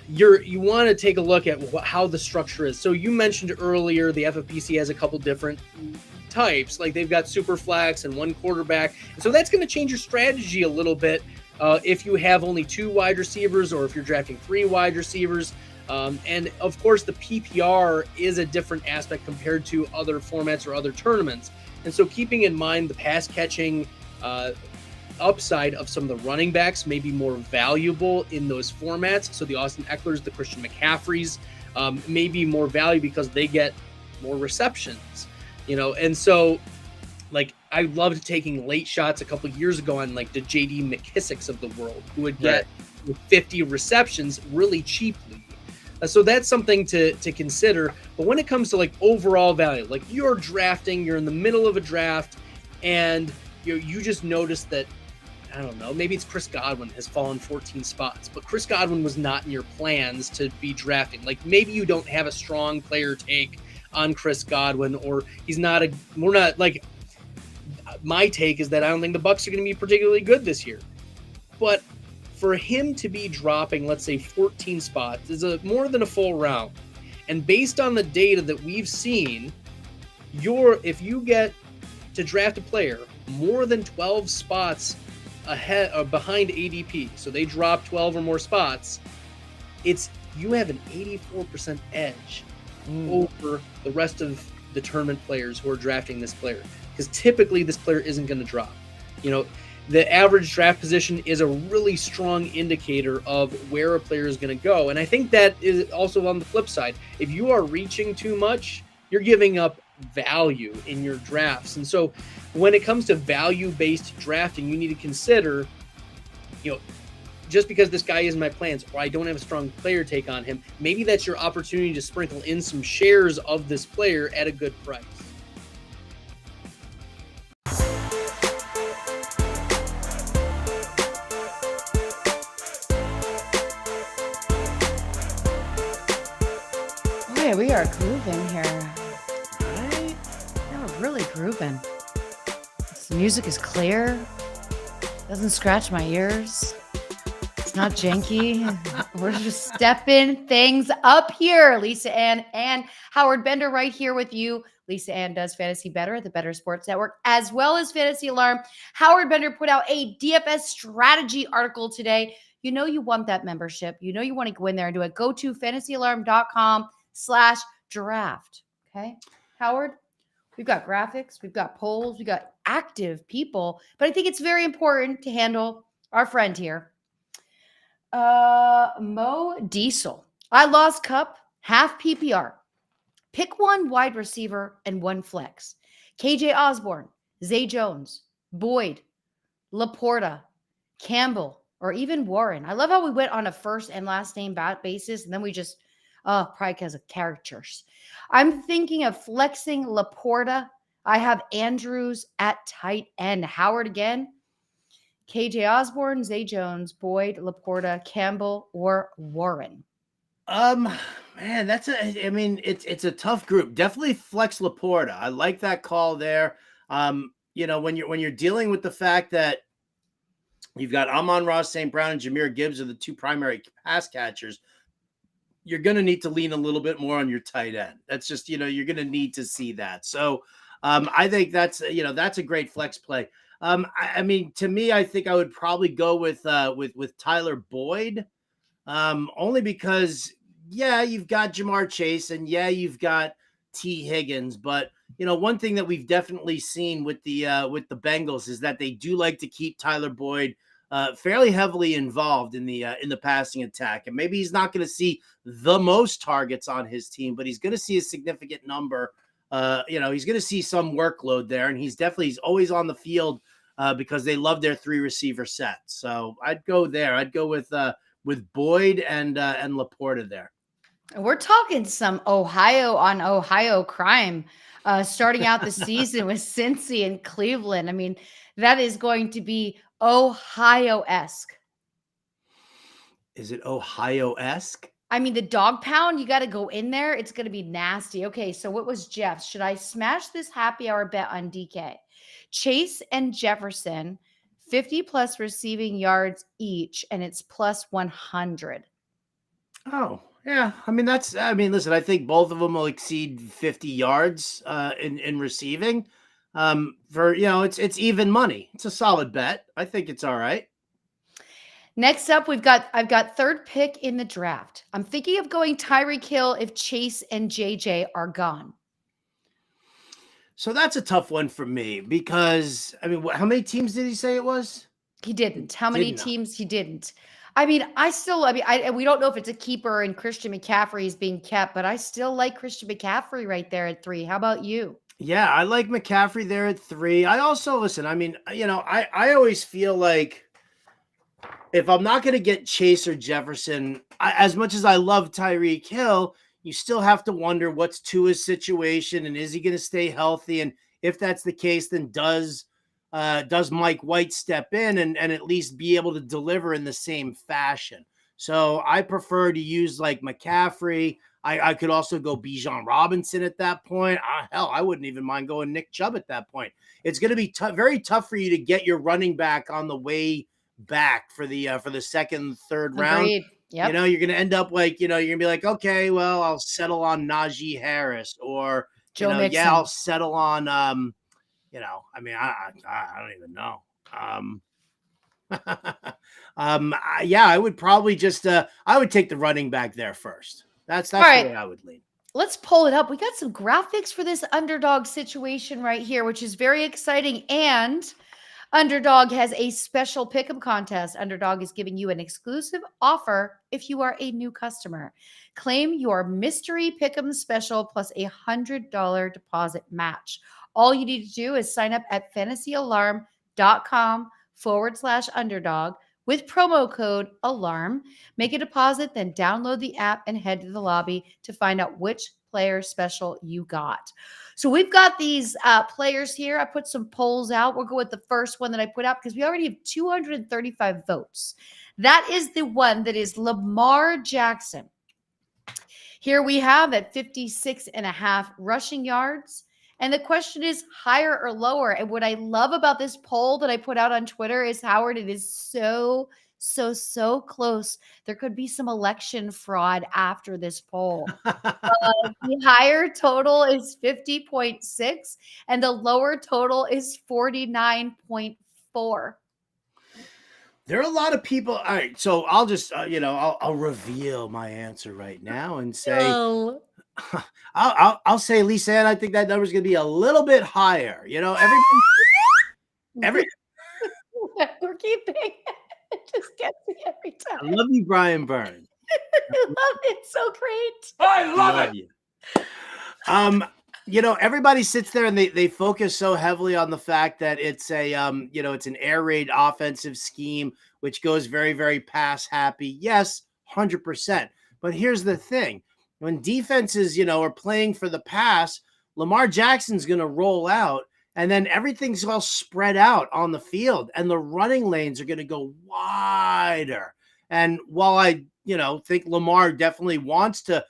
you want to take a look at how the structure is. So you mentioned earlier the FFPC has a couple different types, like they've got super flex and one quarterback. So that's going to change your strategy a little bit if you have only 2 wide receivers or if you're drafting 3 wide receivers. And of course, the PPR is a different aspect compared to other formats or other tournaments. And so keeping in mind the pass catching upside of some of the running backs may be more valuable in those formats. So the Austin Eckler's, the Christian McCaffrey's may be more value because they get more receptions, and so like I loved taking late shots a couple of years ago on like the JD McKissick's of the world, who would get 50 receptions really cheaply. So that's something to consider. But when it comes to like overall value, like you're in the middle of a draft and you just notice that, I don't know, maybe it's Chris Godwin has fallen 14 spots, but Chris Godwin was not in your plans to be drafting. Like maybe you don't have a strong player take on Chris Godwin, or my take is that I don't think the Bucs are going to be particularly good this year. But for him to be dropping, let's say 14 spots is more than a full round. And based on the data that we've seen, if you get to draft a player more than 12 spots ahead or behind ADP, so they drop 12 or more spots, you have an 84% edge over the rest of the tournament players who are drafting this player, because typically this player isn't going to drop. The average draft position is a really strong indicator of where a player is going to go. And I think that is also on the flip side. If you are reaching too much, you're giving up value in your drafts. And so when it comes to value-based drafting, you need to consider, just because this guy isn't my plans or I don't have a strong player take on him, maybe that's your opportunity to sprinkle in some shares of this player at a good price. Yeah, we are grooving here. Right? Yeah, we're really grooving. The music is clear. Doesn't scratch my ears. It's not janky. We're just stepping things up here. Lisa Ann and Howard Bender right here with you. Lisa Ann Does Fantasy Bettor at the Better Sports Network, as well as Fantasy Alarm. Howard Bender put out a DFS strategy article today. You want that membership. You want to go in there and do it. Go to fantasyalarm.com/draft. Okay, Howard? We've got graphics, we've got polls, we've got active people, but I think it's very important to handle our friend here. Mo Diesel. I lost Kupp, half PPR. Pick one wide receiver and one flex. KJ Osborne, Zay Jones, Boyd, Laporta, Campbell, or even Warren. I love how we went on a first and last name basis, and then we just, probably because of characters. I'm thinking of flexing Laporta. I have Andrews at tight end. Howard again. KJ Osborne, Zay Jones, Boyd, Laporta, Campbell, or Warren. Man, it's a tough group. Definitely flex Laporta. I like that call there. When you're dealing with the fact that you've got Amon-Ra St. Brown and Jahmyr Gibbs are the two primary pass catchers, you're going to need to lean a little bit more on your tight end. That's just, you're going to need to see that. So I think that's a great flex play. To me, I think I would probably go with Tyler Boyd, only because, you've got Jamar Chase and you've got T Higgins, but one thing that we've definitely seen with the Bengals is that they do like to keep Tyler Boyd fairly heavily involved in the passing attack. And maybe he's not going to see the most targets on his team, but he's going to see a significant number. He's going to see some workload there, and he's always on the field because they love their 3 receiver set. So I'd go there. I'd go with Boyd and Laporta there. We're talking some Ohio on Ohio crime starting out the season with Cincy and Cleveland. I mean, that is going to be Ohio-esque. Is it Ohio-esque? I mean, the dog pound, you got to go in there. It's going to be nasty. Okay, so what was Jeff's? Should I smash this happy hour bet on DK? Chase and Jefferson, 50+ receiving yards each, and it's plus 100. Oh, yeah. Listen, I think both of them will exceed 50 yards in receiving. It's even money. It's a solid bet. I think it's all right. Next up, I've got third pick in the draft. I'm thinking of going Tyreek Hill if Chase and JJ are gone. So that's a tough one for me because, how many teams did he say it was? He didn't. How many teams? He didn't. we don't know if it's a keeper and Christian McCaffrey is being kept, but I still like Christian McCaffrey right there at 3. How about you? Yeah, I like McCaffrey there at 3. I also, I always feel like if I'm not going to get Chase or Jefferson, as much as I love Tyreek Hill, you still have to wonder what's Tua's situation and is he going to stay healthy? And if that's the case, then does Mike White step in and at least be able to deliver in the same fashion? So I prefer to use like McCaffrey. I could also go Bijan Robinson at that point. Hell, I wouldn't even mind going Nick Chubb at that point. It's going to be very tough for you to get your running back on the way back for the second, third round. Yep. You're going to end up like, you're going to be like, okay, well, I'll settle on Najee Harris or, Joe Mixon. I'll settle on, I don't even know. I would probably just, I would take the running back there first. That's the way I would lean. Let's pull it up. We got some graphics for this underdog situation right here, which is very exciting. And Underdog has a special pick'em contest. Underdog is giving you an exclusive offer if you are a new customer. Claim your mystery pick'em special plus $100 deposit match. All you need to do is sign up at fantasyalarm.com/underdog with promo code ALARM. Make a deposit, then download the app and head to the lobby to find out which player special you got. So we've got these players here. I put some polls out. We'll go with the first one that I put out because we already have 235 votes. That is the one that is Lamar Jackson. Here we have at 56.5 rushing yards. And the question is higher or lower. And what I love about this poll that I put out on Twitter is, Howard, it is so close. There could be some election fraud after this poll. The higher total is 50.6 and the lower total is 49.4. There are a lot of people. All right, so I'll just, I'll reveal my answer right now and say, I'll say, Lisa Ann, I think that number is going to be a little bit higher. We're keeping it just gets me every time. I love you, Brian Byrne. I love it. So great. I love it. You. Everybody sits there and they focus so heavily on the fact that it's it's an air raid offensive scheme, which goes very, very pass happy. Yes, 100%. But here's the thing. When defenses, are playing for the pass, Lamar Jackson's going to roll out, and then everything's all spread out on the field, and the running lanes are going to go wider. And while I, think Lamar definitely wants to,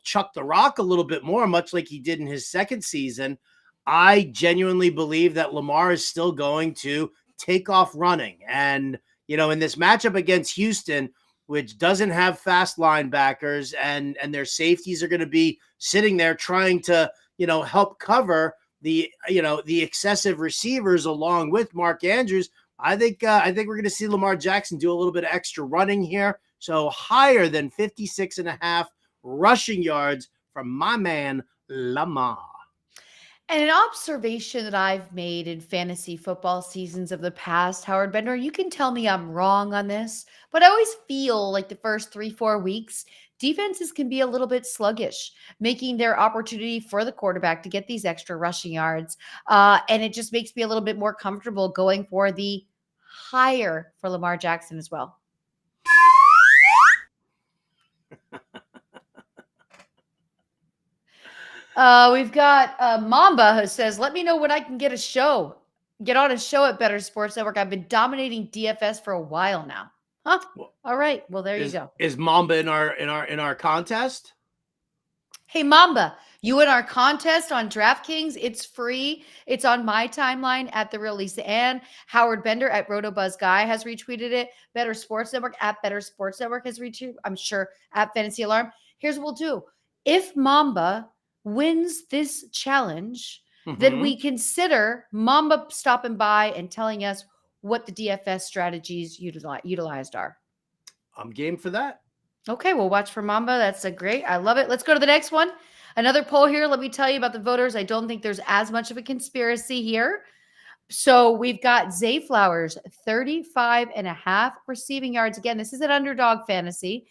chuck the rock a little bit more, much like he did in his second season, I genuinely believe that Lamar is still going to take off running. And, in this matchup against Houston, which doesn't have fast linebackers and their safeties are going to be sitting there trying to, help cover the excessive receivers along with Mark Andrews. I think we're going to see Lamar Jackson do a little bit of extra running here. So higher than 56.5 rushing yards from my man Lamar. And an observation that I've made in fantasy football seasons of the past, Howard Bender, you can tell me I'm wrong on this, but I always feel like the first 3-4 weeks, defenses can be a little bit sluggish, making their opportunity for the quarterback to get these extra rushing yards. And it just makes me a little bit more comfortable going for the higher for Lamar Jackson as well. We've got Mamba who says, let me know when I can get on a show at Better Sports Network. I've been dominating DFS for a while now. Huh? All right. Well, there you go. Is Mamba in our contest? Hey, Mamba, you in our contest on DraftKings. It's free. It's on my timeline at The Real Lisa Ann. Howard Bender at RotoBuzz Guy has retweeted it. Better Sports Network at Better Sports Network has retweeted. I'm sure at Fantasy Alarm. Here's what we'll do. If Mamba wins this challenge, then we consider Mamba stopping by and telling us what the DFS strategies utilized are. I'm game for that. Okay, we'll watch for Mamba. That's great. I love it. Let's go to the next one. Another poll here. Let me tell you about the voters. I don't think there's as much of a conspiracy here. So we've got Zay Flowers, 35.5 receiving yards. Again, this is an underdog fantasy.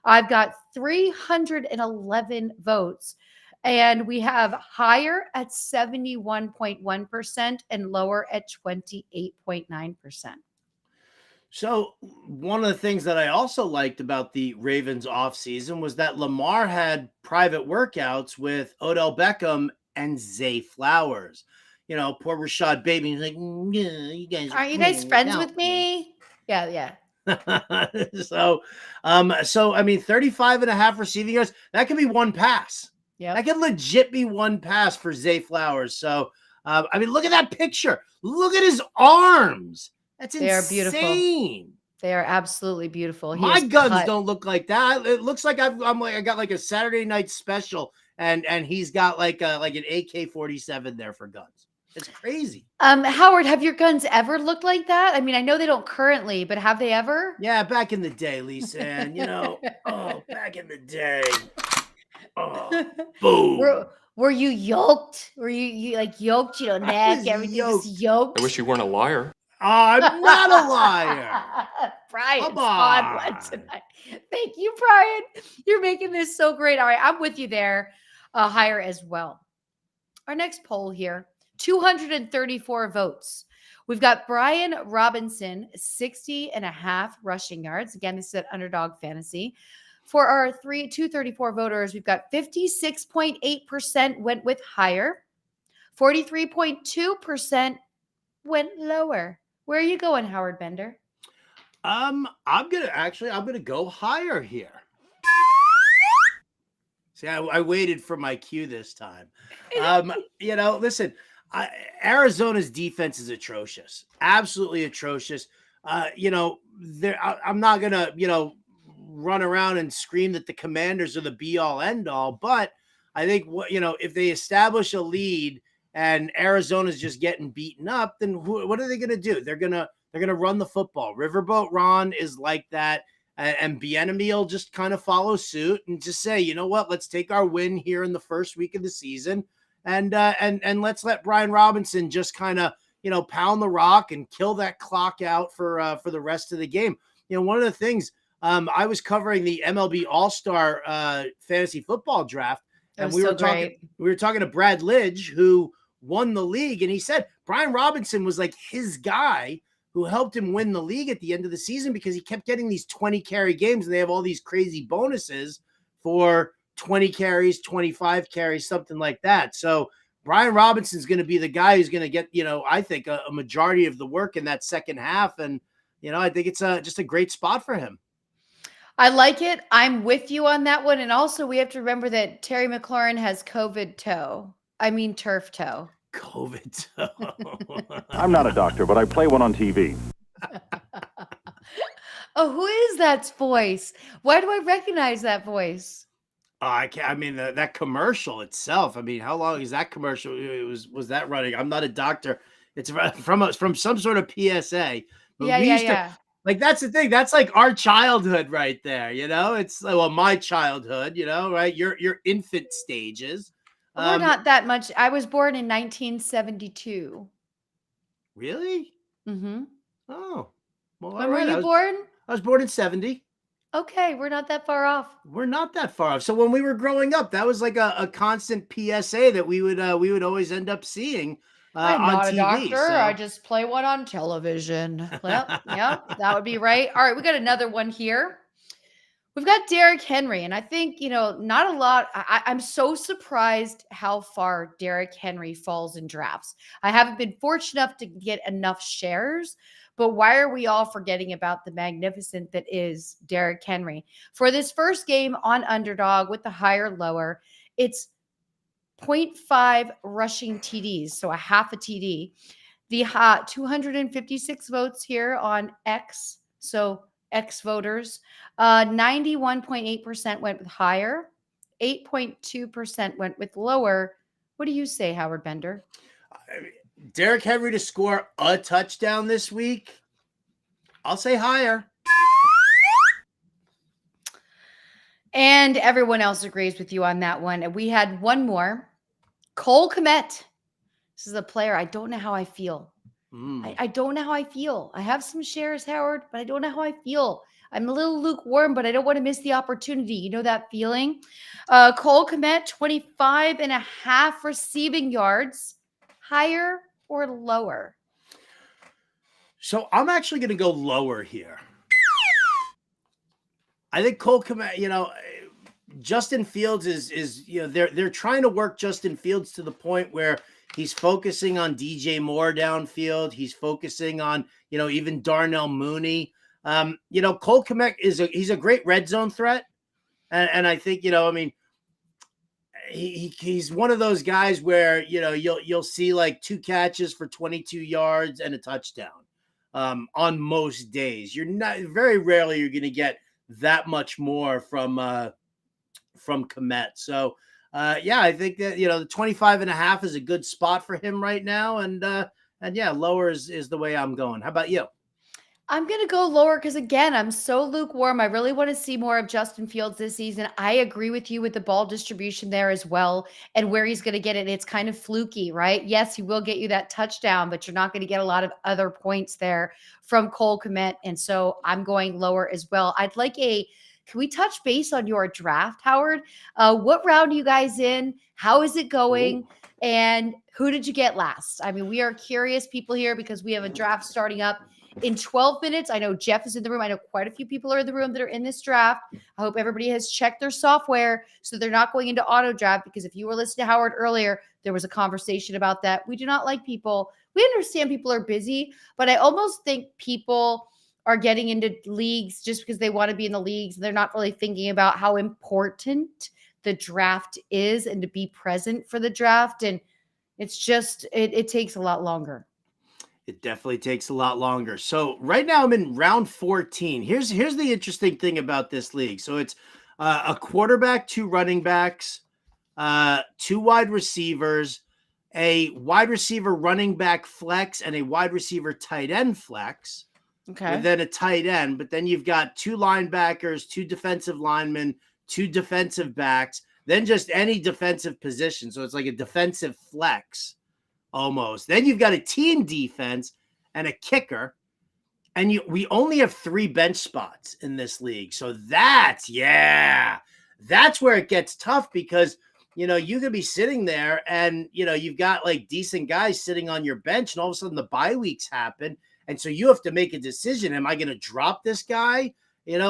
I've got 311 votes. And we have higher at 71.1% and lower at 28.9%. So one of the things that I also liked about the Ravens offseason was that Lamar had private workouts with Odell Beckham and Zay Flowers. Poor Rashad Bateman. He's like, yeah, you guys are you guys friends with me? Yeah. So I mean, 35.5 receiving yards, that could be one pass. Yeah, that could legit be one pass for Zay Flowers. So, I mean, look at that picture. Look at his arms. That's insane. They are beautiful. They are absolutely beautiful. My guns don't look like that. It looks like I got like a Saturday night special, and he's got like an AK-47 there for guns. It's crazy. Howard, have your guns ever looked like that? I mean, I know they don't currently, but have they ever? Yeah, back in the day, Lisa, and back in the day. Oh, boom. Were you yoked? Were you like yoked? Neck, everything was yoked. I wish you weren't a liar. I'm not a liar. Brian's on one tonight. Thank you, Brian. You're making this so great. All right, I'm with you there. Higher as well. Our next poll here, 234 votes. We've got Brian Robinson, 60.5 rushing yards. Again, this is at Underdog Fantasy. For our 234 voters, we've got 56.8% went with higher, 43.2% went lower. Where are you going, Howard Bender? I'm gonna go higher here. See, I waited for my cue this time. Listen, Arizona's defense is atrocious, absolutely atrocious. I'm not gonna, run around and scream that the Commanders are the be all end all, but I think if they establish a lead and Arizona's just getting beaten up, then what are they going to do? They're going to run the football. Riverboat Ron is like that, and Bieniemy will just kind of follow suit and just say, you know what, let's take our win here in the first week of the season, and let's let Brian Robinson just kind of pound the rock and kill that clock out for the rest of the game. One of the things. I was covering the MLB All-Star fantasy football draft, And was we so were talking, great. we were talking to Brad Lidge, who won the league, and he said Brian Robinson was like his guy who helped him win the league at the end of the season because he kept getting these 20 carry games, and they have all these crazy bonuses for 20 carries, 25 carries, something like that. So Brian Robinson's going to be the guy who's going to get, I think a majority of the work in that second half. And, I think it's just a great spot for him. I like it. I'm with you on that one. And also, we have to remember that Terry McLaurin has turf toe. COVID toe. I'm not a doctor, but I play one on TV. Oh, who is that voice? Why do I recognize that voice? I can't. I mean, that commercial itself. I mean, how long is that commercial? Was that running? I'm not a doctor. It's from some sort of PSA. But Yeah. Like, that's the thing. That's like our childhood right there. It's my childhood. Right? Your infant stages. We're not that much. I was born in 1972. Really? Mm-hmm. Oh, well. When were you born? I was born in 70. Okay, we're not that far off. We're not that far off. So when we were growing up, that was like a constant PSA that we would always end up seeing I'm on not TV. a doctor. So. I just play one on television. Well, yeah, that would be right. All right, we got another one here. We've got Derrick Henry, and I think, not a lot. I'm so surprised how far Derrick Henry falls in drafts. I haven't been fortunate enough to get enough shares, but why are we all forgetting about the magnificent that is Derrick Henry? For this first game on Underdog with the higher lower, it's 0.5 rushing TDs, so a half a TD. The 256 votes here on X, so X voters. 91.8% went with higher, 8.2% went with lower. What do you say, Howard Bender? Derrick Henry to score a touchdown this week, I'll say higher. And everyone else agrees with you on that one. And we had one more. Cole Kmet. This is a player. I don't know how I feel. I don't know how I feel. I have some shares, Howard, but I don't know how I feel. I'm a little lukewarm, but I don't want to miss the opportunity. You know that feeling? Cole Kmet, 25.5 receiving yards. Higher or lower? So I'm actually going to go lower here. I think Cole Kmet, Justin Fields is they're trying to work Justin Fields to the point where he's focusing on DJ Moore downfield. He's focusing on, even Darnell Mooney. Cole Kmet he's a great red zone threat. And I think, he's one of those guys where, you'll see like 2 catches for 22 yards and a touchdown on most days. Very rarely you're going to get that much more from Kmet. So, I think that, the 25.5 is a good spot for him right now. And lower is the way I'm going. How about you? I'm going to go lower because, again, I'm so lukewarm. I really want to see more of Justin Fields this season. I agree with you with the ball distribution there as well and where he's going to get it. It's kind of fluky, right? Yes, he will get you that touchdown, but you're not going to get a lot of other points there from Cole Kmet. And so I'm going lower as well. I'd like can we touch base on your draft, Howard? What round are you guys in? How is it going? Ooh. And who did you get last? I mean, we are curious people here because we have a draft starting up in 12 minutes. I know Jeff is in the room. I know quite a few people are in the room that are in this draft. I hope everybody has checked their software so they're not going into auto draft, because if you were listening to Howard earlier, there was a conversation about that. We do not like people. We understand people are busy, but I almost think people are getting into leagues just because they want to be in the leagues. They're not really thinking about how important the draft is and to be present for the draft. And it's just, it takes a lot longer. It definitely takes a lot longer. So right now I'm in round 14. Here's the interesting thing about this league. So it's a quarterback, 2 running backs, 2 wide receivers, a wide receiver running back flex, and a wide receiver tight end flex. Okay. And then a tight end, but then you've got 2 linebackers, 2 defensive linemen, 2 defensive backs, then just any defensive position. So it's like a defensive flex almost. Then you've got a team defense and a kicker. And we only have 3 bench spots in this league. So that's where it gets tough, because you could be sitting there and, you've got like decent guys sitting on your bench, and all of a sudden the bye weeks happen. And so you have to make a decision. Am I going to drop this guy? And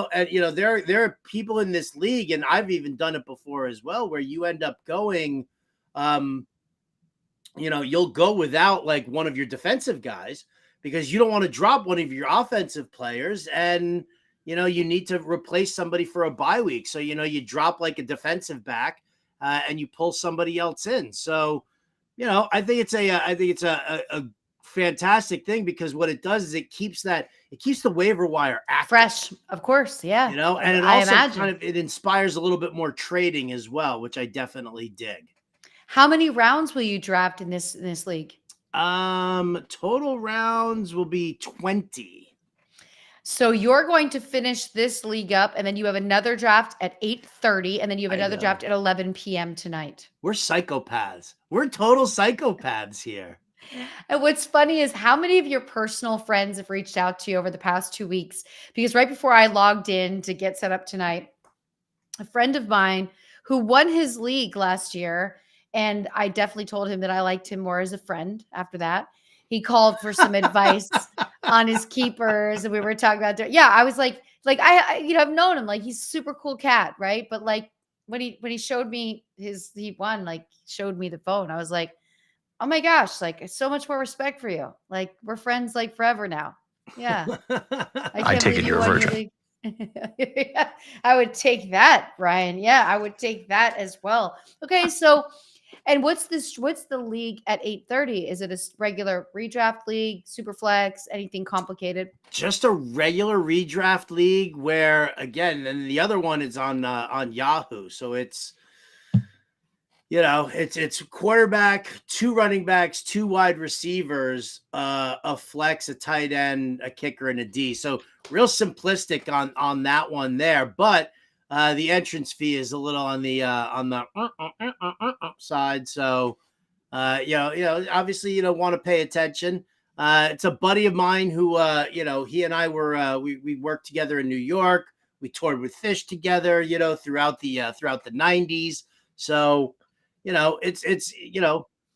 there are people in this league, and I've even done it before as well, where you end up going, you'll go without like one of your defensive guys because you don't want to drop one of your offensive players, and you need to replace somebody for a bye week. So you drop like a defensive back and you pull somebody else in. So I think it's a fantastic thing, because what it does is it keeps the waiver wire active. Fresh, of course, yeah. And it also it inspires a little bit more trading as well, which I definitely dig. How many rounds will you draft in this league? Total rounds will be 20. So you're going to finish this league up, and then you have another draft at 8:30, and then you have another draft at 11 p.m. tonight. We're psychopaths. We're total psychopaths here. And what's funny is how many of your personal friends have reached out to you over the past 2 weeks? Because right before I logged in to get set up tonight, a friend of mine who won his league last year, and I definitely told him that I liked him more as a friend after that. He called for some advice on his keepers, and we were talking about it. Yeah, I was like I've known him, like he's a super cool cat, right? But like when he showed me he won, like showed me the phone, I was like, oh my gosh, like so much more respect for you. Like we're friends like forever now. Yeah. I take it you're a virgin. Yeah, I would take that, Ryan. Yeah, I would take that as well. Okay, so and what's the league at 8:30? Is it a regular redraft league, super flex, anything complicated? Just a regular redraft league where, again, and the other one is on Yahoo. So it's it's quarterback, 2 running backs, 2 wide receivers, a flex, a tight end, a kicker, and a D. So real simplistic on that one there, but the entrance fee is a little on the side. So obviously want to pay attention. It's a buddy of mine who he and I were we worked together in New York. We toured with Fish together, throughout the 90s. So it's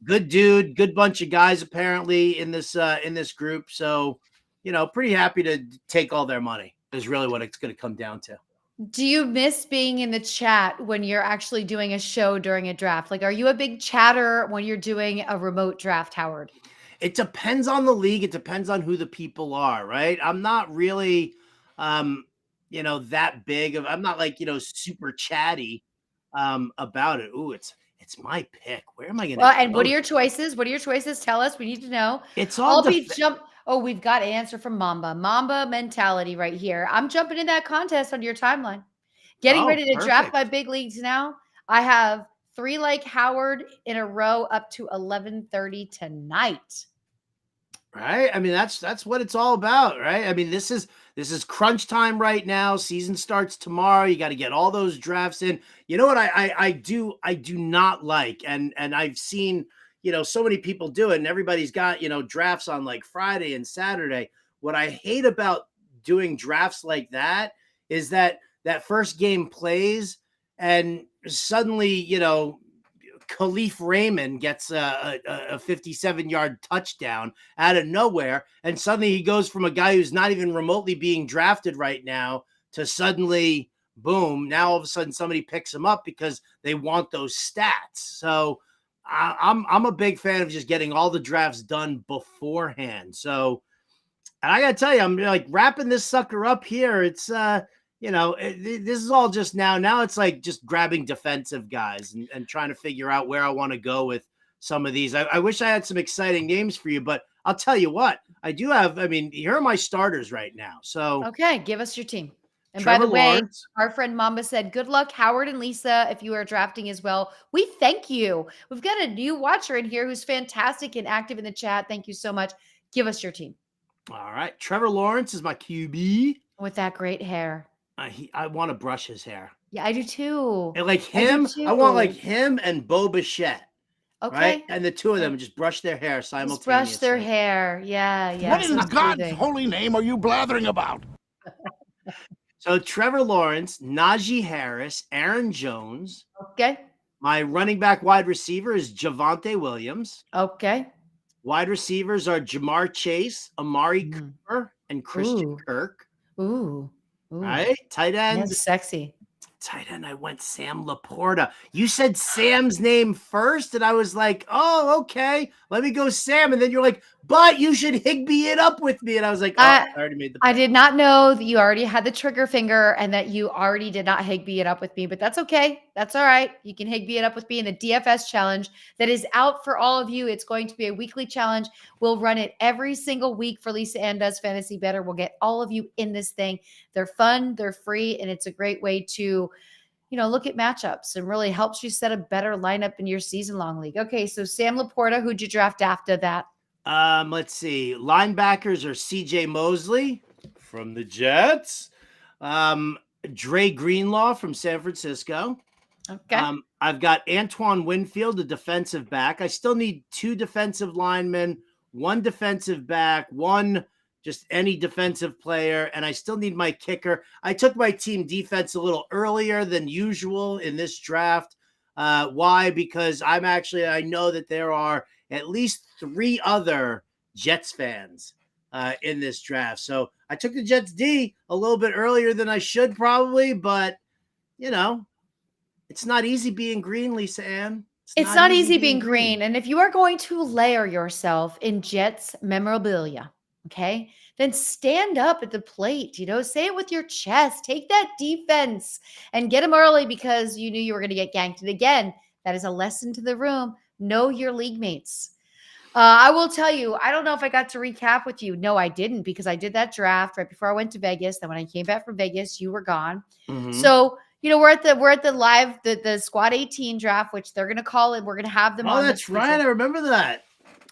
good dude, good bunch of guys apparently in this group. So pretty happy to take all their money is really what it's going to come down to. Do you miss being in the chat when you're actually doing a show during a draft? Like, are you a big chatter when you're doing a remote draft, Howard? It depends on the league. It depends on who the people are, right? I'm not really, that big of, I'm not like, super chatty about it. Ooh, it's my pick. Where am I going to Well, and what are your choices? What are your choices? Tell us. We need to know. It's all Oh, we've got an answer from Mamba. Mamba mentality right here. I'm jumping in that contest on your timeline. Getting ready to draft my big leagues now. I have 3 like Howard in a row up to 11:30 tonight. Right. I mean, that's what it's all about, right? I mean, this is crunch time right now. Season starts tomorrow. You got to get all those drafts in. You know what I do not like, and I've seen so many people do it, and everybody's got drafts on like Friday and Saturday. What I hate about doing drafts like that is that first game plays, and suddenly Khalif Raymond gets a 57-yard touchdown out of nowhere, and suddenly he goes from a guy who's not even remotely being drafted right now to suddenly, boom, now all of a sudden somebody picks him up because they want those stats. So I'm a big fan of just getting all the drafts done beforehand. So, and I gotta tell you, I'm like wrapping this sucker up here. It's this is all just now. Now it's like just grabbing defensive guys and trying to figure out where I want to go with some of these. I wish I had some exciting names for you, but I'll tell you what, I do have. I mean, here are my starters right now. So okay, give us your team. And Trevor by the way, Lawrence. Our friend Mamba said, good luck, Howard and Lisa, if you are drafting as well. We thank you. We've got a new watcher in here who's fantastic and active in the chat. Thank you so much. Give us your team. All right. Trevor Lawrence is my QB. With that great hair. I want to brush his hair. Yeah, I do too. And like him, I want like him and Bo Bichette. Okay. Right? And the two of them just brush their hair simultaneously. Just brush their hair. Yeah. What in God's holy name are you blathering about? So Trevor Lawrence, Najee Harris, Aaron Jones. Okay. My running back wide receiver is Javonte Williams. Okay. Wide receivers are Jamar Chase, Amari Cooper, and Christian Kirk. Ooh. Right? Tight ends. That's sexy. Tight end, I went Sam Laporta. You said Sam's name first, and I was like, oh, okay. Let me go Sam. And then you're like, but you should Higbee it up with me. And I was like, oh, I already made the I did not know that you already had the trigger finger and that you already did not Higbee it up with me, but that's okay. That's all right. You can Higbee it up with me in the DFS challenge that is out for all of you. It's going to be a weekly challenge. We'll run it every single week for Lisa Ann Does Fantasy Bettor. We'll get all of you in this thing. They're fun, they're free, and it's a great way to look at matchups and really helps you set a better lineup in your season-long league. Okay, so Sam Laporta, who'd you draft after that? Let's see. Linebackers are CJ Mosley from the Jets. Dre Greenlaw from San Francisco. Okay. I've got Antoine Winfield, the defensive back. I still need 2 defensive linemen, 1 defensive back, 1 just any defensive player, and I still need my kicker. I took my team defense a little earlier than usual in this draft. Why? Because I know that there are at least 3 other Jets fans in this draft. So I took the Jets D a little bit earlier than I should probably, but, it's not easy being green, Lisa Ann. It's not easy being green. And if you are going to layer yourself in Jets memorabilia, okay, then stand up at the plate, say it with your chest, take that defense and get them early because you knew you were going to get ganked. And again, that is a lesson to the room. Know your league mates. I will tell you, I don't know if I got to recap with you. No, I didn't because I did that draft right before I went to Vegas. Then when I came back from Vegas, you were gone. Mm-hmm. So, we're at the live, the squad 18 draft, which they're going to call it. We're going to have them on. Oh, that's right. I remember that.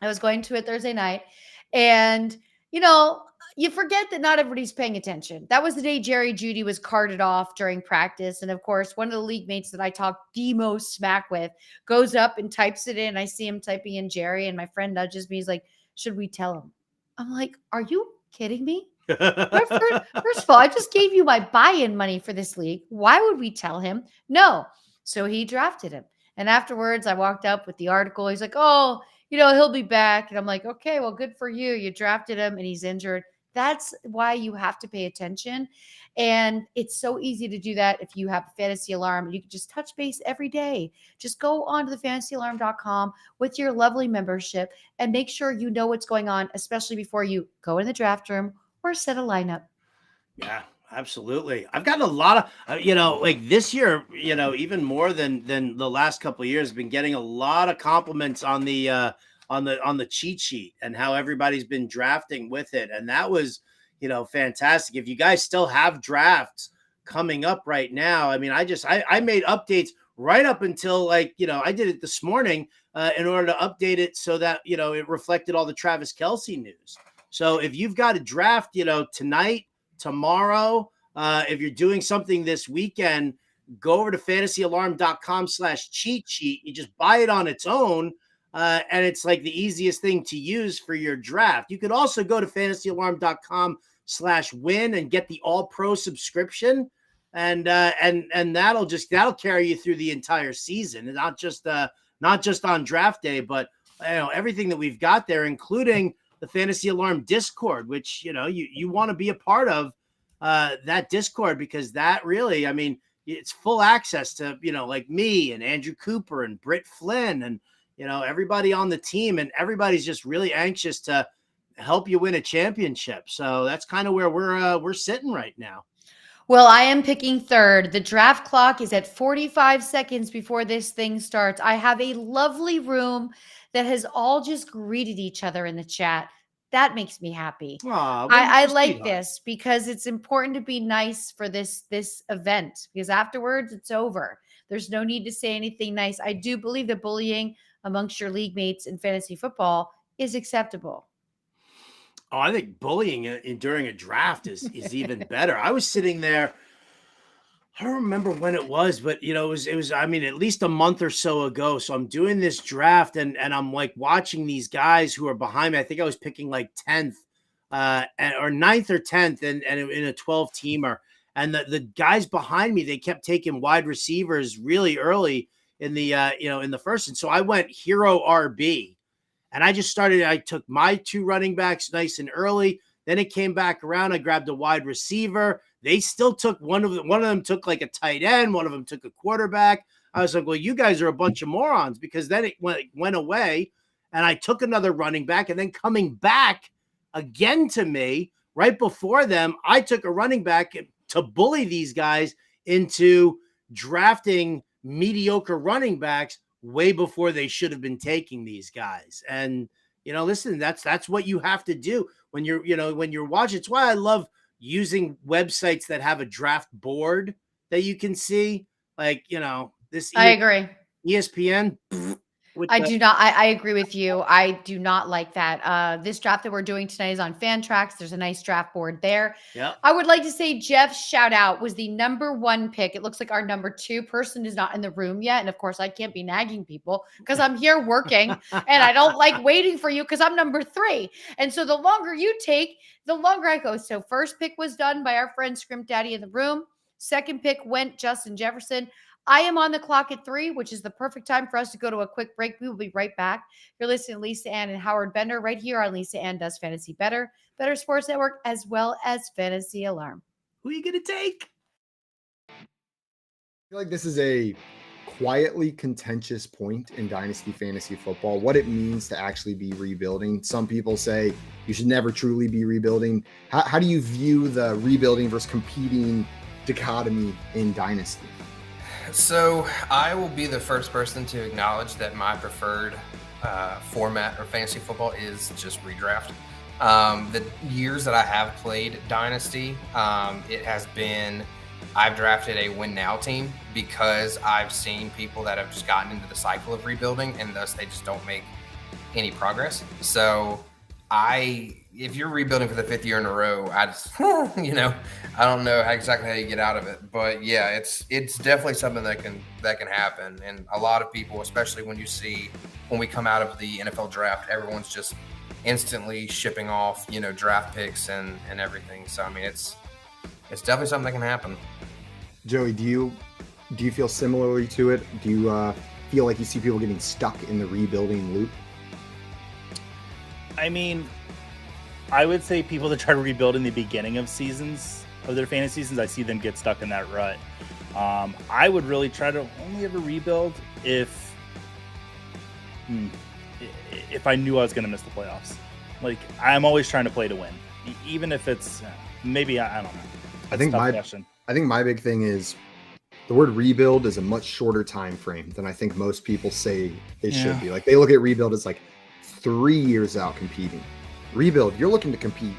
I was going to it Thursday night. And, you forget that not everybody's paying attention. That was the day Jerry Jeudy was carted off during practice. And of course, one of the league mates that I talked the most smack with goes up and types it in. I see him typing in Jerry, and my friend nudges me. He's like, should we tell him? I'm like, are you kidding me? First of all, I just gave you my buy-in money for this league. Why would we tell him? No. So he drafted him. And afterwards, I walked up with the article. He's like, oh, he'll be back. And I'm like, okay, well, good for you. You drafted him and he's injured. That's why you have to pay attention. And it's so easy to do that if you have a fantasy alarm. You can just touch base every day. Just go on to thefantasyalarm.com with your lovely membership and make sure you know what's going on, especially before you go in the draft room or set a lineup. Yeah, absolutely. I've gotten a lot of, like this year, even more than the last couple of years, been getting a lot of compliments on the cheat sheet and how everybody's been drafting with it. And that was, fantastic. If you guys still have drafts coming up right now, I mean, I made updates right up until I did it this morning in order to update it so that, it reflected all the Travis Kelce news. So if you've got a draft, tonight, tomorrow, if you're doing something this weekend, go over to fantasyalarm.com/cheat sheet. You just buy it on its own. And it's like the easiest thing to use for your draft. You could also go to fantasyalarm.com/win and get the all pro subscription. And that'll carry you through the entire season, and not just on draft day, but everything that we've got there, including the Fantasy Alarm Discord, which, you want to be a part of that Discord, because that really, it's full access to, like me and Andrew Cooper and Britt Flynn and, everybody on the team, and everybody's just really anxious to help you win a championship. So that's kind of where we're sitting right now. Well, I am picking third. The draft clock is at 45 seconds before this thing starts. I have a lovely room that has all just greeted each other in the chat. That makes me happy. I like this because it's important to be nice for this event, because afterwards it's over. There's no need to say anything nice. I do believe that bullying amongst your league mates in fantasy football is acceptable. Oh, I think bullying during a draft is even better. I was sitting there. I don't remember when it was, but it was at least a month or so ago. So I'm doing this draft and I'm like watching these guys who are behind me. I think I was picking like 10th or 9th or 10th and in a 12 teamer. And the guys behind me, they kept taking wide receivers really early in the in the first. And so I went hero RB, and I took my 2 running backs nice and early. Then it came back around. I grabbed a wide receiver. They still took one of them took like a tight end. One of them took a quarterback. I was like, well, you guys are a bunch of morons, because then it went away, and I took another running back, and then coming back again to me right before them, I took a running back to bully these guys into drafting mediocre running backs way before they should have been taking these guys. And listen, that's what you have to do when you're watching. It's why I love using websites that have a draft board that you can see. Like, this. I agree. ESPN. I agree with you. I do not like that. This draft that we're doing tonight is on Fantrax. There's a nice draft board there. Yeah. I would like to say Jeff's shout out was the number 1 pick. It looks like our number 2 person is not in the room yet. And of course, I can't be nagging people because I'm here working and I don't like waiting for you because I'm number 3. And so the longer you take, the longer I go. So first pick was done by our friend Scrimp Daddy in the room. Second pick went Justin Jefferson. I am on the clock at 3, which is the perfect time for us to go to a quick break. We will be right back. You're listening to Lisa Ann and Howard Bender right here on Lisa Ann Does Fantasy Bettor, Better Sports Network, as well as Fantasy Alarm. Who are you going to take? I feel like this is a quietly contentious point in Dynasty Fantasy Football, what it means to actually be rebuilding. Some people say you should never truly be rebuilding. How do you view the rebuilding versus competing dichotomy in Dynasty? So I will be the first person to acknowledge that my preferred format of fantasy football is just redraft. The years that I have played Dynasty, it has been, I've drafted a win now team because I've seen people that have just gotten into the cycle of rebuilding and thus they just don't make any progress. So if you're rebuilding for the 5th year in a row, I just, I don't know exactly how you get out of it, but yeah, it's definitely something that can happen. And a lot of people, especially when we come out of the NFL draft, everyone's just instantly shipping off, draft picks and everything. So, I mean, it's definitely something that can happen. Joey, do you feel similarly to it? Do you feel like you see people getting stuck in the rebuilding loop? I mean, I would say people that try to rebuild in the beginning of seasons, of their fantasy seasons, I see them get stuck in that rut. I would really try to only ever rebuild if I knew I was going to miss the playoffs. Like, I'm always trying to play to win, even if it's maybe I don't know. I think my big thing is the word rebuild is a much shorter time frame than I think most people say it should be. Like, they look at rebuild as like 3 years out competing. Rebuild, you're looking to compete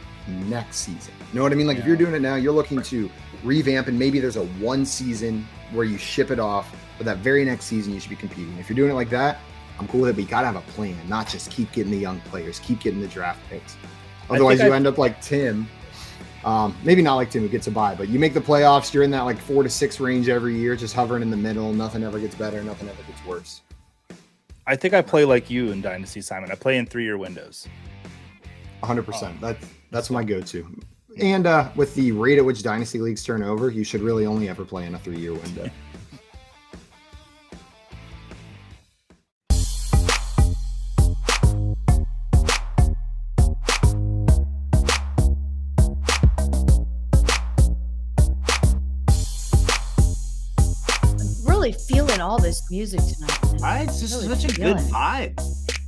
next season. You know what I mean? Like, if you're doing it now, you're looking to revamp, and maybe there's a 1 season where you ship it off, but that very next season you should be competing. If you're doing it like that, I'm cool with it, but you gotta have a plan, not just keep getting the young players, keep getting the draft picks. Otherwise, you end up like Tim. Maybe not like Tim who gets a bye, but you make the playoffs, you're in that like 4 to 6 range every year, just hovering in the middle. Nothing ever gets better, nothing ever gets worse. I think I play like you in Dynasty, Simon. I play in 3-year windows. 100%. That's my go-to. And with the rate at which Dynasty leagues turn over, you should really only ever play in a 3-year window. Feeling all this music tonight. Right? It's just such a good vibe.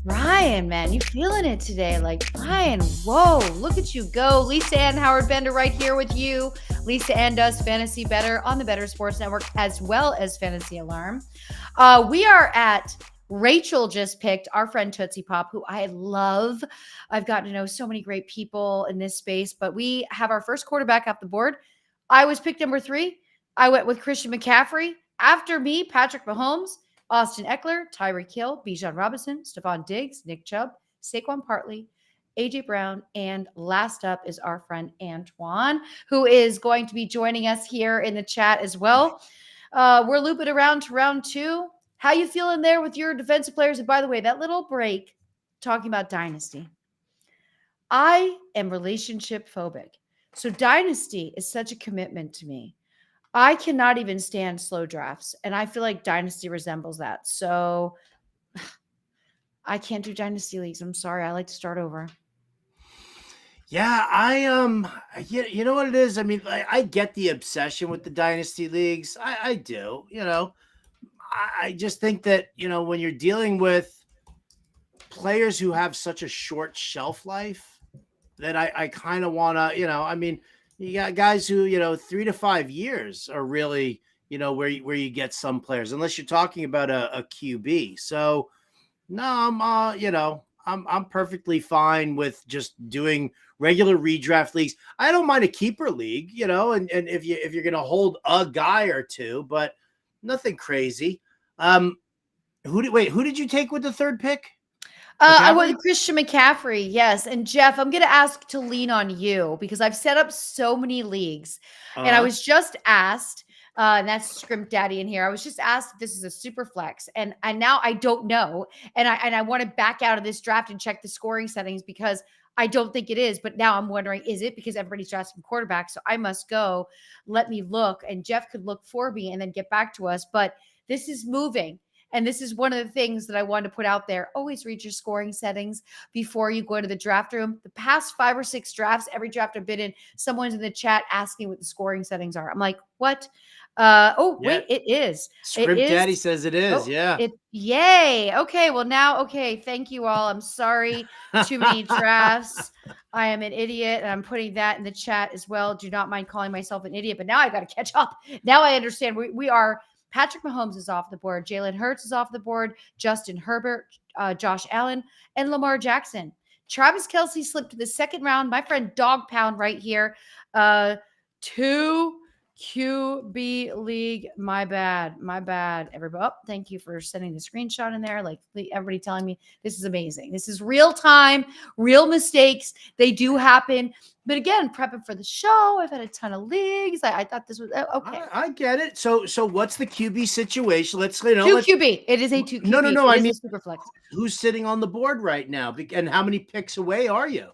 Ryan, man, you feeling it today? Like, Ryan, whoa, look at you go. Lisa Ann Howard Bender right here with you. Lisa Ann Does Fantasy Bettor on the Better Sports Network, as well as Fantasy Alarm. We are at Rachel just picked our friend Tootsie Pop, who I love. I've gotten to know so many great people in this space, but we have our first quarterback off the board. I was picked number 3. I went with Christian McCaffrey. After me, Patrick Mahomes, Austin Eckler, Tyreek Hill, Bijan Robinson, Stephon Diggs, Nick Chubb, Saquon Barkley, A.J. Brown, and last up is our friend Antoine, who is going to be joining us here in the chat as well. We're looping around to round 2. How you feeling there with your defensive players? And by the way, that little break talking about Dynasty. I am relationship phobic. So Dynasty is such a commitment to me. I cannot even stand slow drafts, and I feel like Dynasty resembles that. So I can't do Dynasty leagues. I'm sorry. I like to start over. Yeah, you know what it is? I mean, I get the obsession with the Dynasty leagues. I do, I just think that, when you're dealing with players who have such a short shelf life, that I kind of want to, I mean, you got guys who, 3 to 5 years are really, where you get some players, unless you're talking about a QB. So no, I'm perfectly fine with just doing regular redraft leagues. I don't mind a keeper league, and if you're going to hold a guy or two, but nothing crazy. Who did you take with the third pick? I went with Christian McCaffrey. Yes. And Jeff, I'm going to ask to lean on you because I've set up so many leagues and I was just asked, and that's Scrimp Daddy in here. I was just asked if this is a super flex and now I don't know. And I want to back out of this draft and check the scoring settings because I don't think it is, but now I'm wondering, is it because everybody's drafting quarterback? So I must go, let me look, and Jeff could look for me and then get back to us. But this is moving. And this is one of the things that I wanted to put out there. Always read your scoring settings before you go to the draft room. The past 5 or 6 drafts, every draft I've been in, someone's in the chat asking what the scoring settings are. I'm like, what? Wait, it is. Scrimp Daddy says it is. Yay. Okay. Well, now, okay. Thank you all. I'm sorry. Too many drafts. I am an idiot. And I'm putting that in the chat as well. Do not mind calling myself an idiot. But now I got to catch up. Now I understand. We are. Patrick Mahomes is off the board. Jalen Hurts is off the board. Justin Herbert, Josh Allen, and Lamar Jackson. Travis Kelce slipped to the second round. My friend Dog Pound right here. 2 QB league. My bad. Everybody. Thank you for sending the screenshot in there. Like everybody telling me this is amazing. This is real time, real mistakes. They do happen. But again, prepping for the show, I've had a ton of leagues. I thought this was okay. I get it. So what's the QB situation? Let's 2 QB. It is a 2 QB. No. I mean, super flex. Who's sitting on the board right now? And how many picks away are you?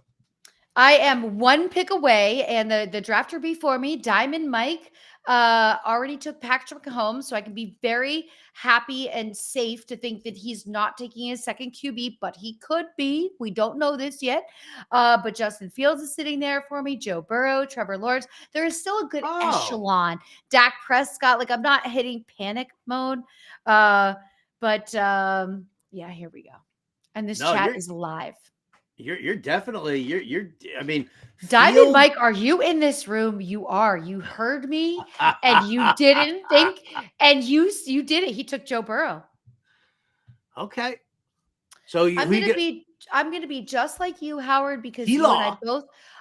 I am 1 pick away, and the drafter before me, Diamond Mike, already took Patrick Mahomes, so I can be very happy and safe to think that he's not taking his second QB, but he could be. We don't know this yet. But Justin Fields is sitting there for me, Joe Burrow, Trevor Lawrence. There is still a good echelon. Dak Prescott, like I'm not hitting panic mode. Yeah, here we go. And this chat is live. You're definitely I mean, Diamond Mike, are you in this room? You are. You heard me and you didn't think and you did it. He took Joe Burrow. Okay. So I'm gonna be just like you, Howard, because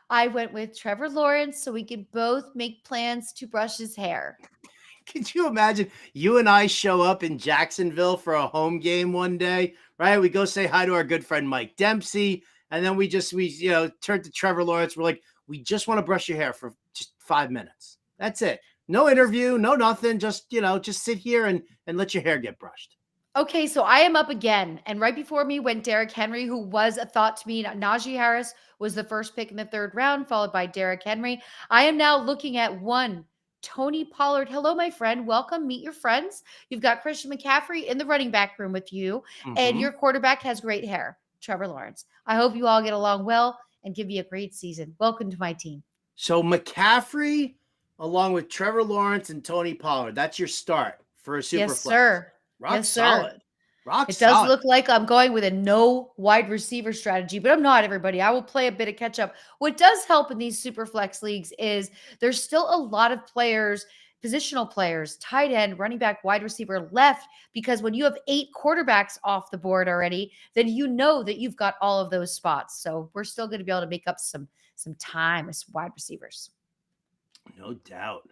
I went with Trevor Lawrence so we could both make plans to brush his hair. Could you imagine you and I show up in Jacksonville for a home game one day, right? We go say hi to our good friend Mike Dempsey. And then we turn to Trevor Lawrence. We're like, we just want to brush your hair for just 5 minutes. That's it. No interview, no nothing. Just sit here and let your hair get brushed. Okay, so I am up again. And right before me went Derrick Henry, who was a thought to me. Najee Harris was the first pick in the 3rd round, followed by Derrick Henry. I am now looking at 1. Tony Pollard. Hello, my friend. Welcome. Meet your friends. You've got Christian McCaffrey in the running back room with you. And your quarterback has great hair. Trevor Lawrence. I hope you all get along well and give you a great season. Welcome to my team. So McCaffrey, along with Trevor Lawrence and Tony Pollard, that's your start for a super flex. Sir. Rock solid. It does look like I'm going with a no wide receiver strategy, but I'm not, everybody. I will play a bit of catch up. What does help in these super flex leagues is there's still a lot of players, positional players, tight end, running back, wide receiver left, because when you have 8 quarterbacks off the board already, then you know that you've got all of those spots. So we're still going to be able to make up some time as wide receivers. No doubt.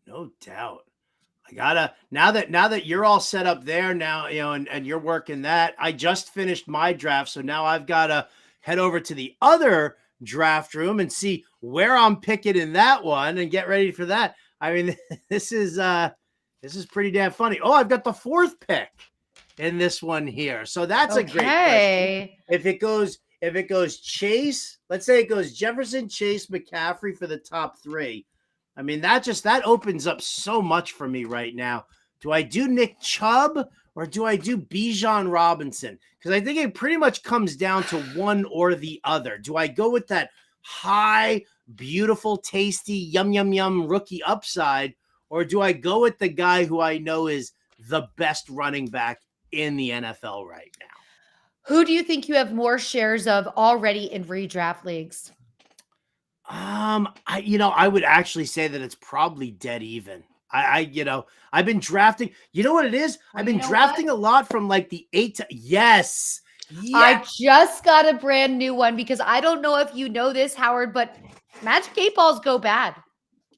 I gotta now that you're all set up there now, and you're working that. I just finished my draft, so now I've got to head over to the other draft room and see where I'm picking in that one and get ready for that. I mean, this is pretty damn funny. Oh, I've got the 4th pick in this one here. So that's a great question. If it goes Chase, let's say it goes Jefferson, Chase, McCaffrey for the top 3. I mean, that opens up so much for me right now. Do I do Nick Chubb or do I do Bijan Robinson? Because I think it pretty much comes down to one or the other. Do I go with that high, beautiful, tasty, yum, yum, yum rookie upside, or do I go with the guy who I know is the best running back in the NFL right now? Who do you think you have more shares of already in redraft leagues? I would actually say that it's probably dead even. I've been drafting. You know what it is? I've been drafting a lot from like the 8 to yes. I just got a brand new one because I don't know if you know this, Howard, but Magic 8 balls go bad.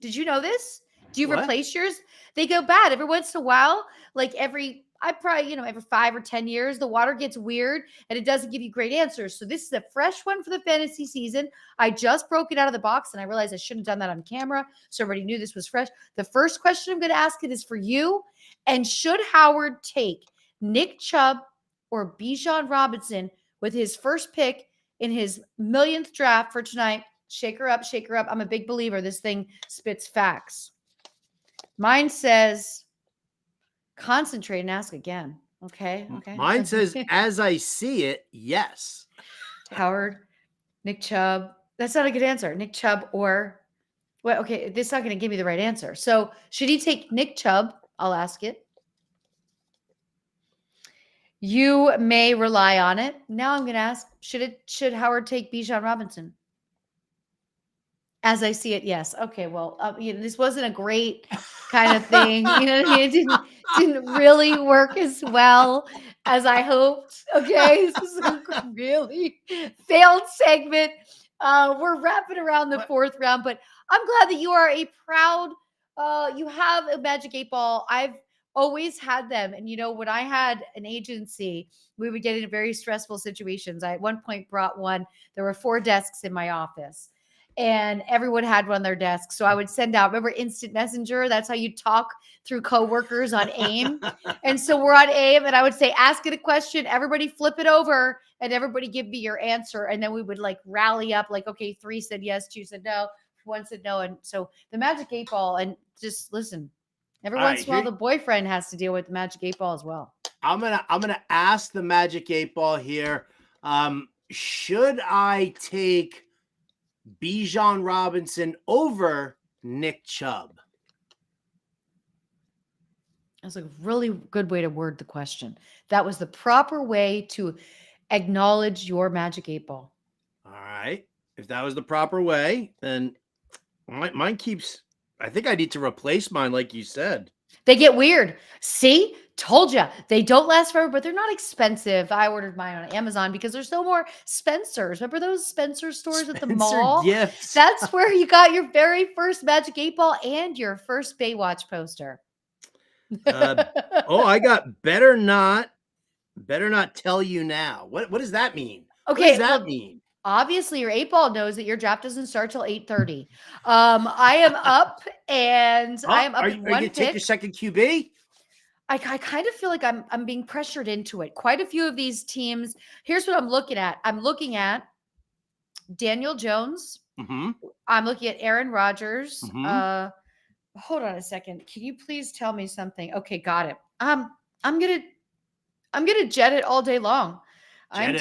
Did you know this? Do you replace yours? They go bad every once in a while. Like every 5 or 10 years, the water gets weird and it doesn't give you great answers. So this is a fresh one for the fantasy season. I just broke it out of the box and I realized I shouldn't have done that on camera. So everybody knew this was fresh. The first question I'm going to ask it is for you. And should Howard take Nick Chubb or Bijan Robinson with his first pick in his millionth draft for tonight? Shake her up, shake her up. I'm a big believer. This thing spits facts. Mine says concentrate and ask again. Okay. Mine says, as I see it, yes. Howard, Nick Chubb. That's not a good answer. Nick Chubb or this is not going to give me the right answer. So should he take Nick Chubb? I'll ask it. You may rely on it. Now I'm going to ask, should Howard take Bijan Robinson? As I see it, yes. Okay, well, this wasn't a great kind of thing. It didn't really work as well as I hoped. Okay, this is a really failed segment. We're wrapping around the fourth round, but I'm glad that you are a proud. You have a Magic 8 ball. I've always had them, and when I had an agency, we would get into very stressful situations. I at one point brought one. There were 4 desks in my office. And everyone had one on their desk. So I would send out, remember Instant Messenger? That's how you talk through coworkers on AIM. And so we're on AIM and I would say, ask it a question, everybody flip it over and everybody give me your answer. And then we would like rally up like, okay, 3 said yes, 2 said no, 1 said no. And so the Magic 8 ball, and just listen, every once in a while, the boyfriend has to deal with the Magic 8 ball as well. I'm gonna ask the Magic 8 ball here. Should I take Bijan Robinson over Nick Chubb? That's a really good way to word the question. That was the proper way to acknowledge your Magic 8 ball. All right. If that was the proper way, then mine keeps. I think I need to replace mine, like you said. They get weird. See? Told you. They don't last forever, but they're not expensive. I ordered mine on Amazon because there's no more Spencer's. Remember those Spencer stores at the mall? Gifts. That's where you got your very first Magic 8 ball and your first Baywatch poster. I got better not tell you now. What does that mean? Okay. What does that mean? Obviously, your 8 ball knows that your draft doesn't start till 8:30. I am up and I am up. Are you going to take your second QB? I kind of feel like I'm being pressured into it. Quite a few of these teams. Here's what I'm looking at. I'm looking at Daniel Jones. Mm-hmm. I'm looking at Aaron Rodgers. Mm-hmm. Hold on a second. Can you please tell me something? Okay, got it. I'm gonna jet it all day long. I'm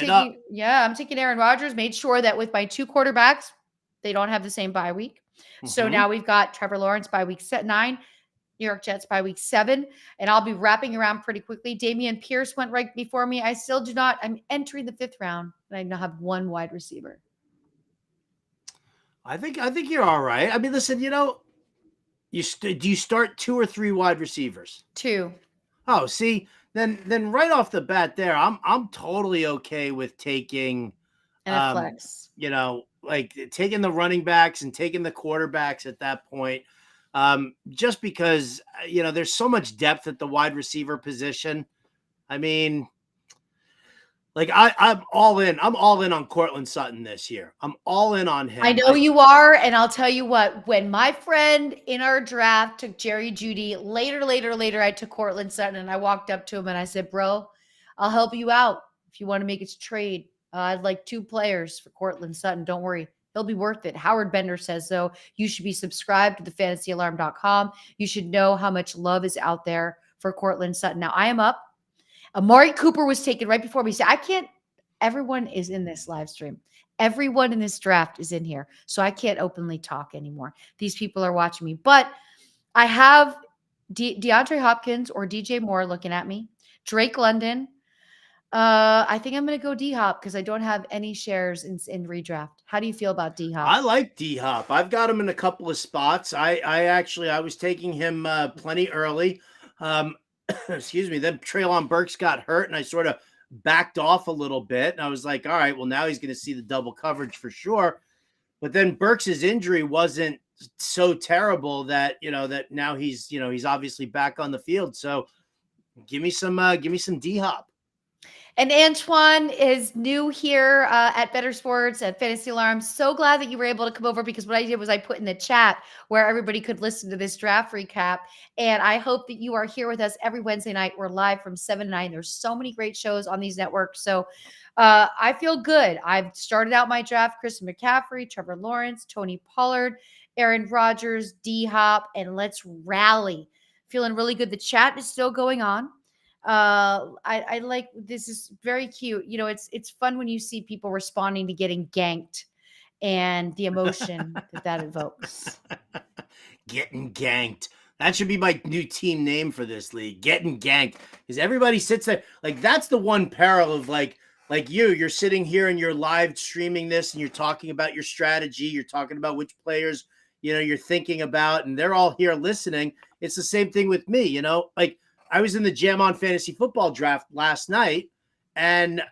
taking Aaron Rodgers. Made sure that with my 2 quarterbacks, they don't have the same bye week. Mm-hmm. So now we've got Trevor Lawrence by week 9. New York Jets by week 7, and I'll be wrapping around pretty quickly. Dameon Pierce went right before me. I still do not. I'm entering the 5th round, and I now have 1 wide receiver. I think you're all right. I mean, listen, do you start 2 or 3 wide receivers? 2. Oh, see, then right off the bat there, I'm totally okay with taking and a flex. Like taking the running backs and taking the quarterbacks at that point. Just because, there's so much depth at the wide receiver position. I mean, like I'm all in. I'm all in on Courtland Sutton this year. I'm all in on him. I know you are. And I'll tell you what, when my friend in our draft took Jerry Jeudy, later, I took Courtland Sutton and I walked up to him and I said, bro, I'll help you out if you want to make it a trade. I'd like 2 players for Courtland Sutton. Don't worry. He'll be worth it. Howard Bender says so. You should be subscribed to the fantasyalarm.com. You should know how much love is out there for Cortland Sutton. Now, I am up. Amari Cooper was taken right before me. So I can't, everyone is in this live stream. Everyone in this draft is in here. So I can't openly talk anymore. These people are watching me. But I have DeAndre Hopkins or DJ Moore looking at me. Drake London. I think I'm going to go D-Hop because I don't have any shares in redraft. How do you feel about D-Hop? I like D-Hop. I've got him in a couple of spots. I was taking him plenty early. Excuse me. Then Treylon Burks got hurt, and I sort of backed off a little bit. And I was like, all right, well, now he's going to see the double coverage for sure. But then Burks's injury wasn't so terrible that, that now he's obviously back on the field. So give me some D-Hop. And Antoine is new here at Better Sports at Fantasy Alarm. So glad that you were able to come over because what I did was I put in the chat where everybody could listen to this draft recap. And I hope that you are here with us every Wednesday night. We're live from 7 to 9. There's so many great shows on these networks. So I feel good. I've started out my draft, Christian McCaffrey, Trevor Lawrence, Tony Pollard, Aaron Rodgers, D-Hop, and let's rally. Feeling really good. The chat is still going on. I like, this is very cute. It's fun when you see people responding to getting ganked and the emotion that evokes. Getting ganked. That should be my new team name for this league. Getting ganked. Because everybody sits there. Like, that's the one peril of like you're sitting here and you're live streaming this and you're talking about your strategy. You're talking about which players, you're thinking about, and they're all here listening. It's the same thing with me, like, I was in the Jam on Fantasy Football draft last night, and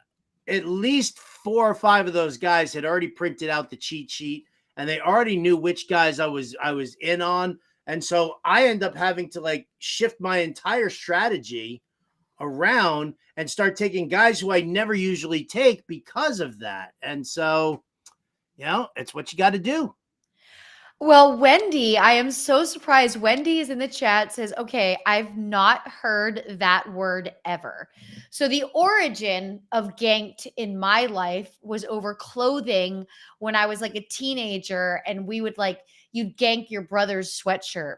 at least 4 or 5 of those guys had already printed out the cheat sheet, and they already knew which guys I was in on. And so I end up having to shift my entire strategy around and start taking guys who I never usually take because of that. And so, it's what you got to do. Well, Wendy, I am so surprised. Wendy is in the chat, says, okay, I've not heard that word ever. So the origin of ganked in my life was over clothing when I was like a teenager, and we would you'd gank your brother's sweatshirt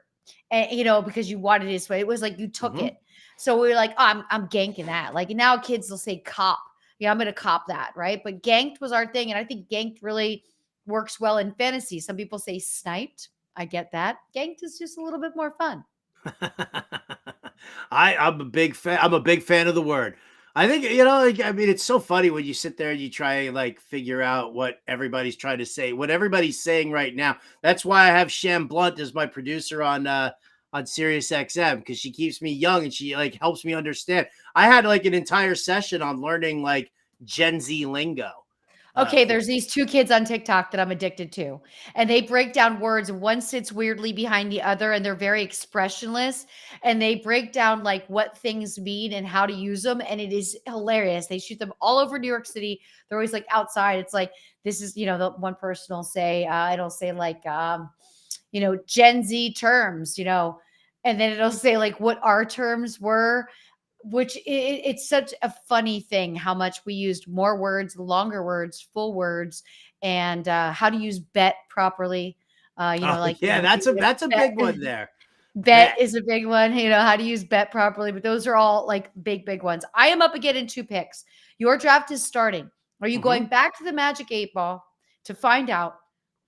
and, because you wanted his sweat. It was like you took it. So we were like, oh, I'm ganking that. Like now kids will say cop. Yeah, I'm going to cop that, right? But ganked was our thing. And I think ganked really works well in fantasy. Some people say sniped. I get that. Ganked is just a little bit more fun. I'm a big fan. I'm a big fan of the word. I think, it's so funny when you sit there and you try and figure out what everybody's trying to say, what everybody's saying right now. That's why I have Sham Blunt as my producer on Sirius XM, because she keeps me young and she helps me understand. I had an entire session on learning Gen Z lingo. Okay, there's these 2 kids on TikTok that I'm addicted to, and they break down words. One sits weirdly behind the other, and they're very expressionless, and they break down what things mean and how to use them, and it is hilarious. They shoot them all over New York City. They're always outside. It's this is, the one person will say, it'll say Gen Z terms, and then it'll say what our terms were. Which it's such a funny thing how much we used more words, longer words, full words, and how to use bet properly. That's a big one there. Bet is a big one. How to use bet properly, but those are all big ones. I am up again in 2 picks. Your draft is starting. Are you going back to the Magic 8 Ball to find out?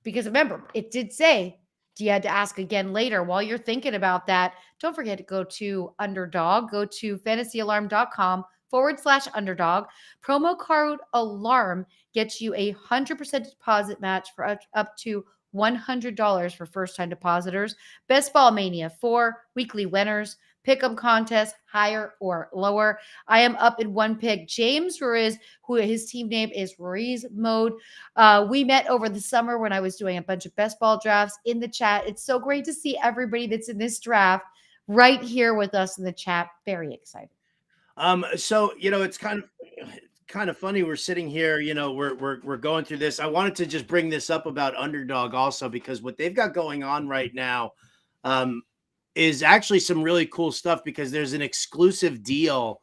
Because remember, it did say you had to ask again later. While you're thinking about that, don't forget to go to Underdog. Go to fantasyalarm.com/underdog. Promo code ALARM gets you a 100% deposit match for up to $100 for first-time depositors. Best Ball Mania 4 weekly winners. Pick'em contest, higher or lower. I am up in 1 pick. James Ruiz, who his team name is Ruiz Mode. We met over the summer when I was doing a bunch of best ball drafts in the chat. It's so great to see everybody that's in this draft right here with us in the chat. Very excited. So it's kind of funny. We're sitting here, we're going through this. I wanted to just bring this up about Underdog also, because what they've got going on right now, is actually some really cool stuff, because there's an exclusive deal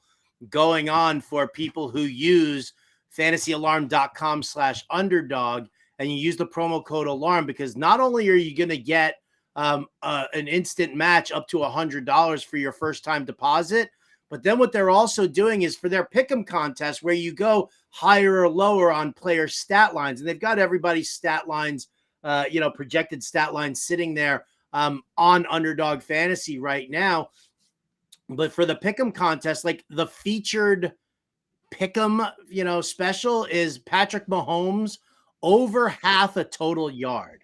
going on for people who use fantasyalarm.com/underdog. and you use the promo code ALARM, because not only are you going to get an instant match up to $100 for your first time deposit, but then what they're also doing is for their pick'em contest, where you go higher or lower on player stat lines, and they've got everybody's stat lines, projected stat lines sitting there on Underdog Fantasy right now. But for the pick'em contest, like the featured pick'em, special is Patrick Mahomes over half a total yard.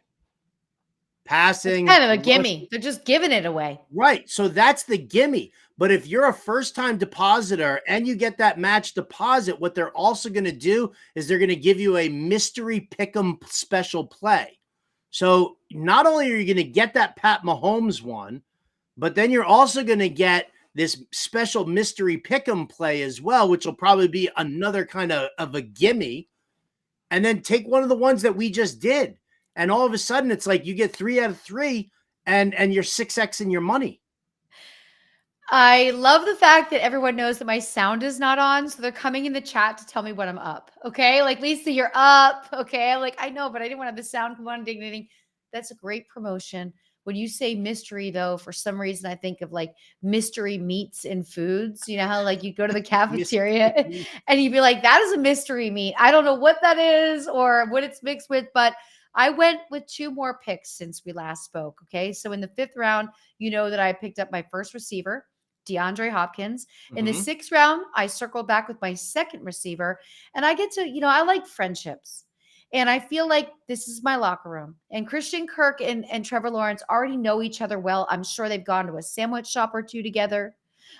Passing. It's kind of a gimme. They're just giving it away. Right. So that's the gimme. But if you're a first-time depositor and you get that match deposit, what they're also going to do is they're going to give you a mystery pick'em special play. So not only are you going to get that Pat Mahomes one, but then you're also going to get this special mystery pick'em play as well, which will probably be another kind of a gimme. And then take one of the ones that we just did. And all of a sudden, it's like you get 3 out of 3 and you're 6X in your money. I love the fact that everyone knows that my sound is not on. So they're coming in the chat to tell me when I'm up. Okay. Like, Lisa, you're up. Okay. Like, I know, but I didn't want to have the sound come on. Anything. That's a great promotion. When you say mystery, though, for some reason, I think of like mystery meats and foods. You know how like you go to the cafeteria and you'd be like, that is a mystery meat. I don't know what that is or what it's mixed with, but I went with 2 more picks since we last spoke. Okay. So in the 5th round, you know that I picked up my first receiver, DeAndre Hopkins. In the 6th round, I circled back with my second receiver, and I get to, I like friendships. And I feel like this is my locker room. And Christian Kirk and Trevor Lawrence already know each other well. I'm sure they've gone to a sandwich shop or 2 together.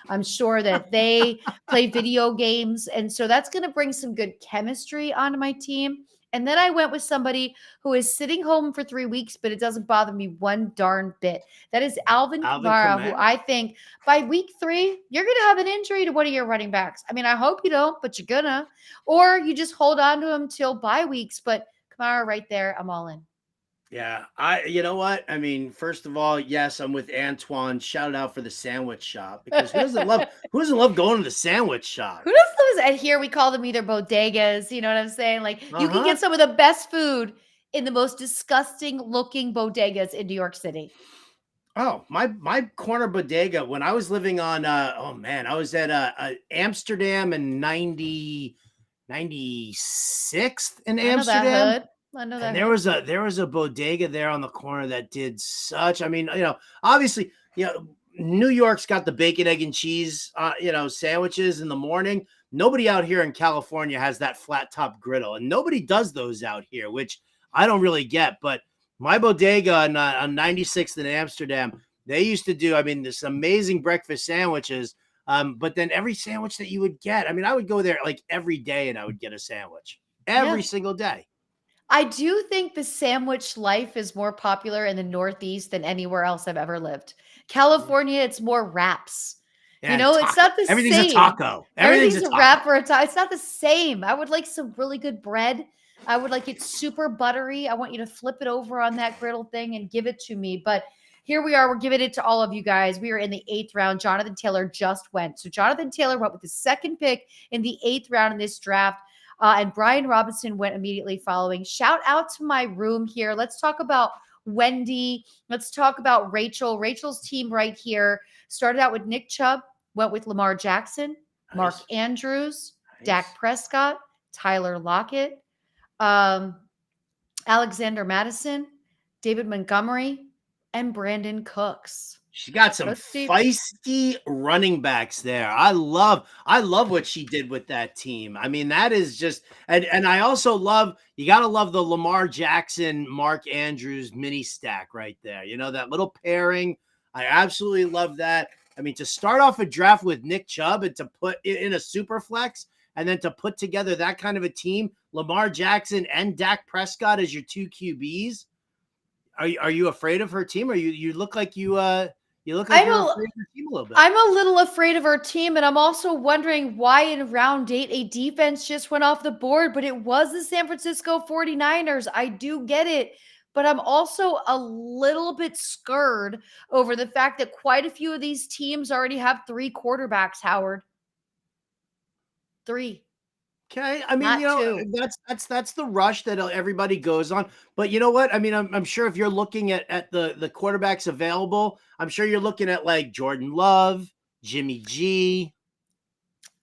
I'm sure that they play video games. And so that's going to bring some good chemistry onto my team. And then I went with somebody who is sitting home for 3 weeks, but it doesn't bother me one darn bit. That is Alvin Kamara, who I think by week 3, you're going to have an injury to one of your running backs. I mean, I hope you don't, but you're going to. Or you just hold on to him till bye weeks. But Kamara right there, I'm all in. Yeah, you know what? I mean, first of all, yes, I'm with Antoine. Shout out for the sandwich shop, because who doesn't love going to the sandwich shop? Who doesn't? And here we call them either bodegas. You know what I'm saying? Like you can get some of the best food in the most disgusting looking bodegas in New York City. Oh, my corner bodega when I was living on I was at Amsterdam in 96th in Amsterdam. I know that. And there was a bodega there on the corner that did such. I mean, obviously, New York's got the bacon, egg, and cheese, sandwiches in the morning. Nobody out here in California has that flat top griddle, and nobody does those out here, which I don't really get. But my bodega on 96th in Amsterdam, they used to do, this amazing breakfast sandwiches. But then every sandwich that you would get, I would go there like every day and I would get a sandwich every single day. I do think the sandwich life is more popular in the Northeast than anywhere else I've ever lived. California, it's more wraps. Yeah, it's not the everything's same. A taco. Everything's a wrap or a taco. It's not the same. I would like some really good bread. I would like it super buttery. I want you to flip it over on that griddle thing and give it to me. But here we are. We're giving it to all of you guys. We are in the 8th round. Jonathan Taylor just went. So Jonathan Taylor went with the 2nd pick in the 8th round in this draft. And Brian Robinson went immediately following. Shout out to my room here. Let's talk about Wendy. Let's talk about Rachel. Rachel's team right here started out with Nick Chubb, went with Lamar Jackson, Mark Andrews, Dak Prescott, Tyler Lockett, Alexander Madison, David Montgomery, and Brandon Cooks. She got some feisty running backs there. I love what she did with that team. That is just, and I also love, you got to love the Lamar Jackson, Mark Andrews mini stack right there. That little pairing. I absolutely love that. To start off a draft with Nick Chubb and to put in a super flex and then to put together that kind of a team, Lamar Jackson and Dak Prescott as your 2 QBs. Are you afraid of her team? Or you look like you look like you're afraid of her team a little bit. I'm a little afraid of her team, and I'm also wondering why in round 8 a defense just went off the board, but it was the San Francisco 49ers. I do get it, but I'm also a little bit scared over the fact that quite a few of these teams already have 3 quarterbacks, Howard. 3. Okay, I mean, Not you know, two. that's the rush that everybody goes on. But you know what? I mean, I'm sure if you're looking at the quarterbacks available, I'm sure you're looking at like Jordan Love, Jimmy G.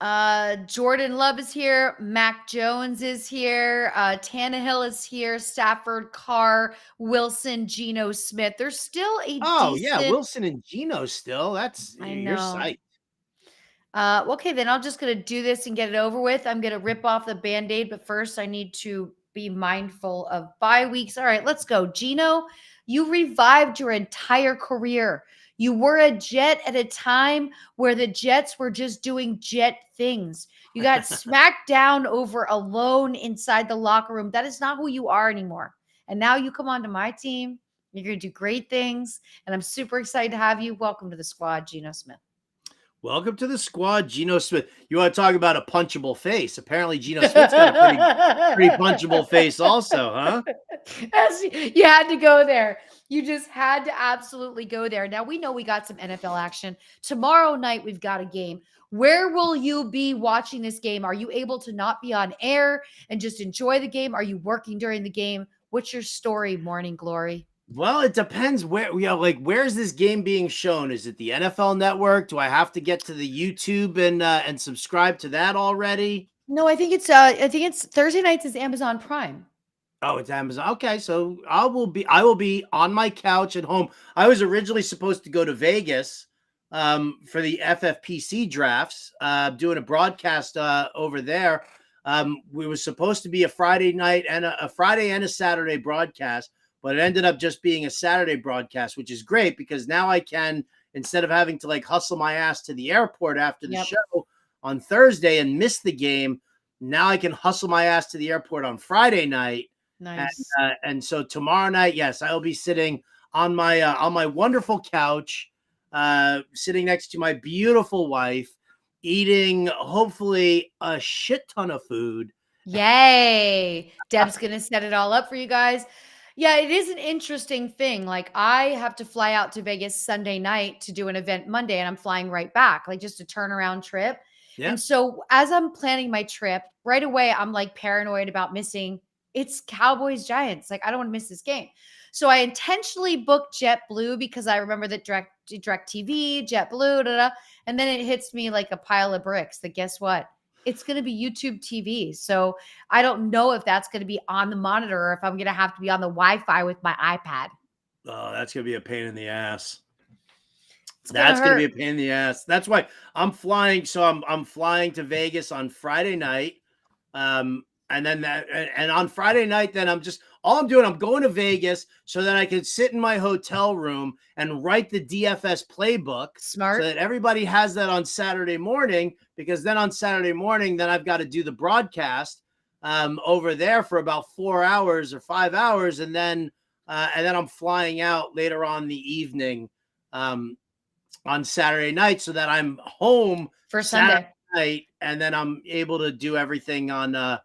Jordan Love is here. Mac Jones is here. Tannehill is here. Stafford, Carr, Wilson, Geno Smith. There's still a Yeah, decent. Wilson and Geno still. That's I your know. sight. Okay, then I'm just going to do this and get it over with. I'm going to rip off the Band-Aid, but first I need to be mindful of bye weeks. All right, let's go. Gino, you revived your entire career. You were a Jet at a time where the Jets were just doing Jet things. You got smacked down over alone inside the locker room. That is not who you are anymore. And now you come onto my team. You're going to do great things, and I'm super excited to have you. Welcome to the squad, Geno Smith. Welcome to the squad, Geno Smith. You want to talk about a punchable face? Apparently, Geno Smith's got a pretty punchable face also, huh? You had to go there. You just had to absolutely go there. Now, we know we got some NFL action. Tomorrow night, we've got a game. Where will you be watching this game? Are you able to not be on air and just enjoy the game? Are you working during the game? What's your story, Morning Glory? Well, it depends where, where's this game being shown? Is it the NFL Network? Do I have to get to the YouTube and subscribe to that already? No, I think it's Thursday nights is Amazon Prime. Oh, it's Amazon. Okay, so I will be on my couch at home. I was originally supposed to go to Vegas for the FFPC drafts, doing a broadcast over there. We were supposed to be a Friday night and a Friday and a Saturday broadcast. But it ended up just being a Saturday broadcast, which is great because now I can, instead of having to like hustle my ass to the airport after the show on Thursday and miss the game, now I can hustle my ass to the airport on Friday night. Nice. And so tomorrow night, yes, I will be sitting on my wonderful couch, sitting next to my beautiful wife, eating hopefully a shit ton of food. Yay. Deb's going to set it all up for you guys. Yeah, it is an interesting thing. Like, I have to fly out to Vegas Sunday night to do an event Monday, and I'm flying right back, like just a turnaround trip. Yeah. And so as I'm planning my trip, right away, I'm like paranoid about missing. It's Cowboys Giants. Like, I don't want to miss this game. So I intentionally booked JetBlue because I remember that DirecTV, JetBlue, and then it hits me like a pile of bricks that guess what? It's going to be YouTube TV. So I don't know if that's going to be on the monitor or if I'm going to have to be on the Wi-Fi with my iPad. Oh, that's going to be a pain in the ass. That's going to be a pain in the ass. That's why I'm flying. So I'm flying to Vegas on Friday night. And then on Friday night, then I'm going to Vegas so that I can sit in my hotel room and write the DFS playbook. Smart. So that everybody has that on Saturday morning, because then on Saturday morning, then I've got to do the broadcast over there for about 4 hours or 5 hours. And then I'm flying out later on the evening on Saturday night so that I'm home for Sunday night. And then I'm able to do everything on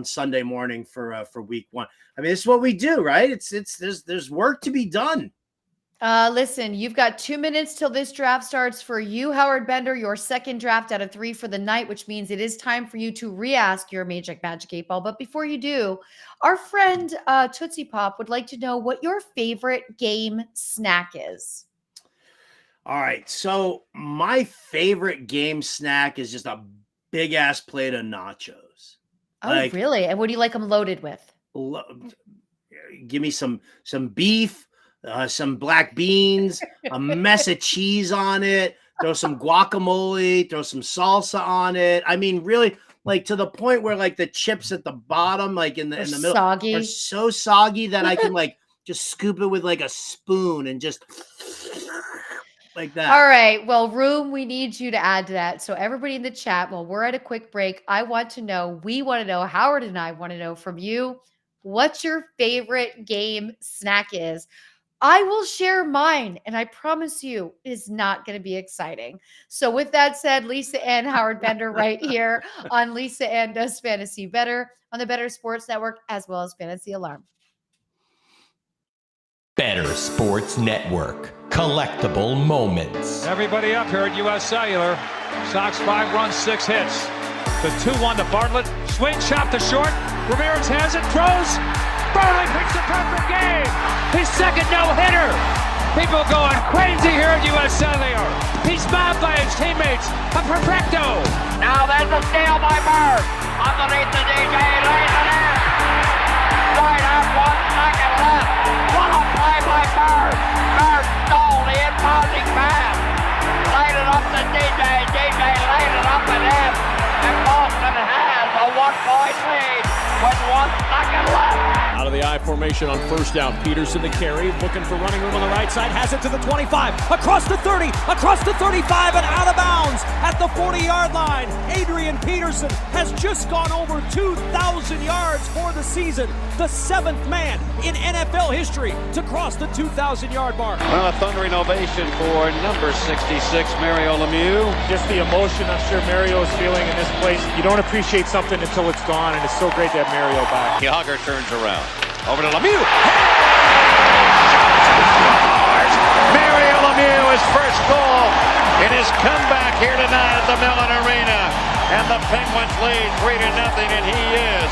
Sunday morning for week one. I mean, it's what we do, right? There's work to be done. Listen, you've got 2 minutes till this draft starts for you, Howard Bender, your second draft out of 3 for the night, which means it is time for you to re-ask your Magic 8 Ball. But before you do, our friend Tootsie Pop would like to know what your favorite game snack is. All right. So my favorite game snack is just a big ass plate of nachos. Oh, really? And what do you like them loaded with? Give me some beef, some black beans, a mess of cheese on it, throw some guacamole, throw some salsa on it. I mean, really, like to the point where like the chips at the bottom, like in the middle, soggy. are so soggy that I can like just scoop it with like a spoon and just like that. All right. Well, Room, we need you to add to that. So everybody in the chat, while we're at a quick break, we want to know, Howard and I want to know from you, what your favorite game snack is. I will share mine, and I promise you it is not going to be exciting. So with that said, Lisa Ann, Howard Bender right here on Lisa Ann Does Fantasy Bettor on the Bettor Sports Network, as well as Fantasy Alarm. Bettor Sports Network. Collectible moments. Everybody up here at U.S. Cellular. Sox 5 runs, 6 hits. The 2-1 to Bartlett. swing, chop to short. Ramirez has it, throws. Burley picks the perfect game. His second no-hitter. People going crazy here at UScellular. He's mobbed by his teammates. A perfecto. Now there's a steal by Bird. Underneath the DJ, lays it in. Right up, 1 second left. What a play by Bird. Bird stole the imposing pass. Laid it up to DJ. DJ laid it up and in. And Boston has a 1-point lead with 1 second left. Out of the I formation on first down. Peterson to carry, looking for running room on the right side, has it to the 25, across the 30, across the 35, and out of bounds at the 40-yard line. Adrian Peterson has just gone over 2,000 yards for the season, the 7th man in NFL history to cross the 2,000-yard mark. Well, a thundering ovation for number 66, Mario Lemieux. Just the emotion I'm sure Mario is feeling in this place. You don't appreciate something until it's gone, and it's so great to have Mario back. Yager turns around. Over to Lemieux. Mario Lemieux, his first goal in his comeback here tonight at the Mellon Arena. And the Penguins lead 3-0, and he is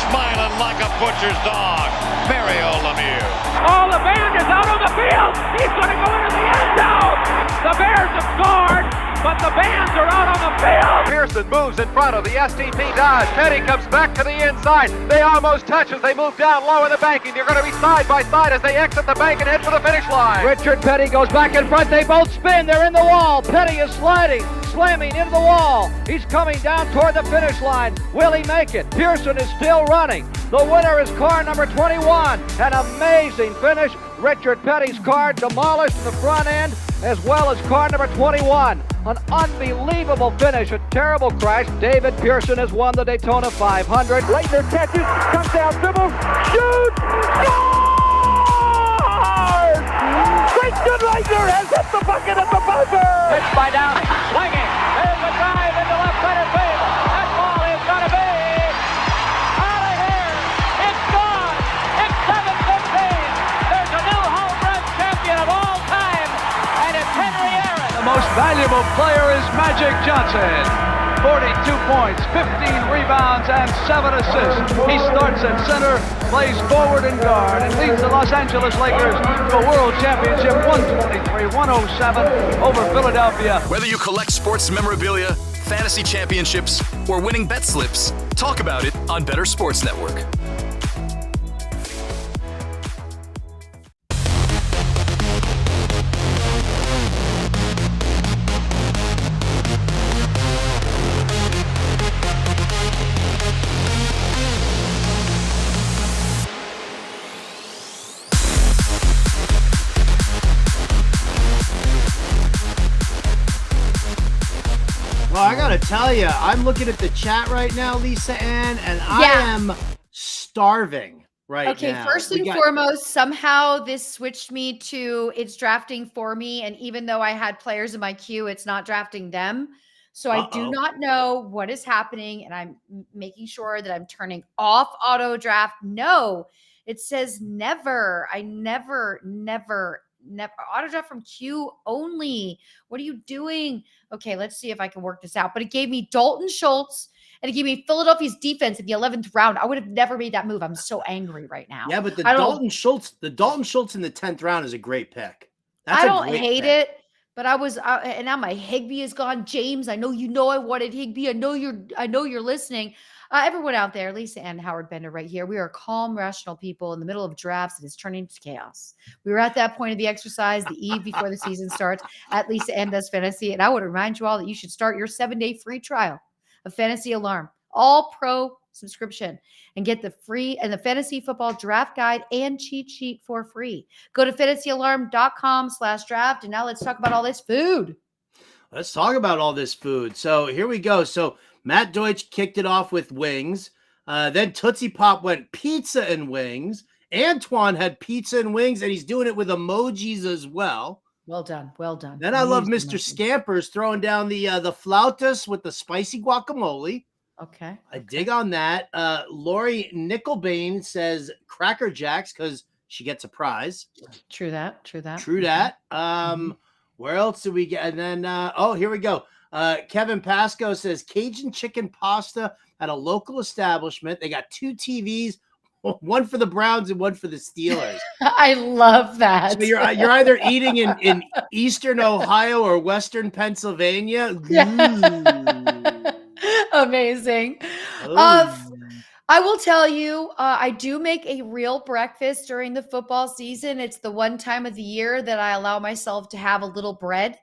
smiling like a butcher's dog. Mario Lemieux. Oh, the band is out on the field. He's going to go into the end zone. The Bears have scored, but the bands are out on the field. Pearson moves in front of the STP does. Petty comes back to the inside. They almost touch as they move down low in the banking. They're going to be side by side as they exit the bank and head for the finish line. Richard Petty goes back in front. They both spin. They're in the wall. Petty is sliding, slamming into the wall. He's coming down toward the finish line. Will he make it? Pearson is still running. The winner is car number 21. An amazing finish. Richard Petty's car demolished in the front end, as well as car number 21. An unbelievable finish, a terrible crash. David Pearson has won the Daytona 500. Leitner catches, comes down, dribbles, shoots, scores! Christian Leitner has hit the bucket at the buzzer! Pitched by Downing, swinging, there's a drive into left center field. That ball is going to be out of here. It's gone. It's 7-15. There's a new home run champion of all time, and it's Henry Aaron. The most valuable player is Magic Johnson. 42 points, 15 rebounds, and 7 assists. He starts at center, plays forward and guard, and leads the Los Angeles Lakers to a world championship 123-107 over Philadelphia. Whether you collect sports memorabilia, fantasy championships, or winning bet slips, talk about it on Better Sports Network. Well, I gotta tell you, I'm looking at the chat right now, Lisa Ann, and I am starving right Okay, now. first and foremost, somehow this switched me to it's drafting for me. And even though I had players in my queue, it's not drafting them. So I do not know what is happening. And I'm making sure that I'm turning off auto draft. No, it says never. I never auto draft from queue only. What are you doing? Okay, let's see if I can work this out. But it gave me Dalton Schultz and it gave me Philadelphia's defense in the 11th round. I would have never made that move. I'm so angry right now. Yeah, but the Dalton Schultz in the 10th round is a great pick. I don't hate it, but I was and now my Higbee is gone. James, I know I wanted Higbee. I know you're listening. Everyone out there, Lisa and Howard Bender right here. We are calm, rational people in the middle of drafts. It is turning to chaos. We were at that point of the exercise the eve before the season starts at Lisa Ann Does Fantasy. And I would remind you all that you should start your 7-day free trial of Fantasy Alarm, all pro subscription, and get the free and the fantasy football draft guide and cheat sheet for free. Go to fantasyalarm.com/draft. And now let's talk about all this food. Let's talk about all this food. So here we go. So Matt Deutsch kicked it off with wings. Then Tootsie Pop went pizza and wings. Antoine had pizza and wings, and he's doing it with emojis as well. Well done. Well done. Then I love Mr. Scampers throwing down the flautas with the spicy guacamole. Okay. I dig on that. Lori Nickelbane says Cracker Jacks because she gets a prize. True that. Where else do we get? And then, here we go. Kevin Pasco says Cajun chicken pasta at a local establishment. They got 2 TVs, one for the Browns and one for the Steelers. I love that. So you're either eating in Eastern Ohio or Western Pennsylvania. Amazing. I will tell you, I do make a real breakfast during the football season. It's the one time of the year that I allow myself to have a little bread.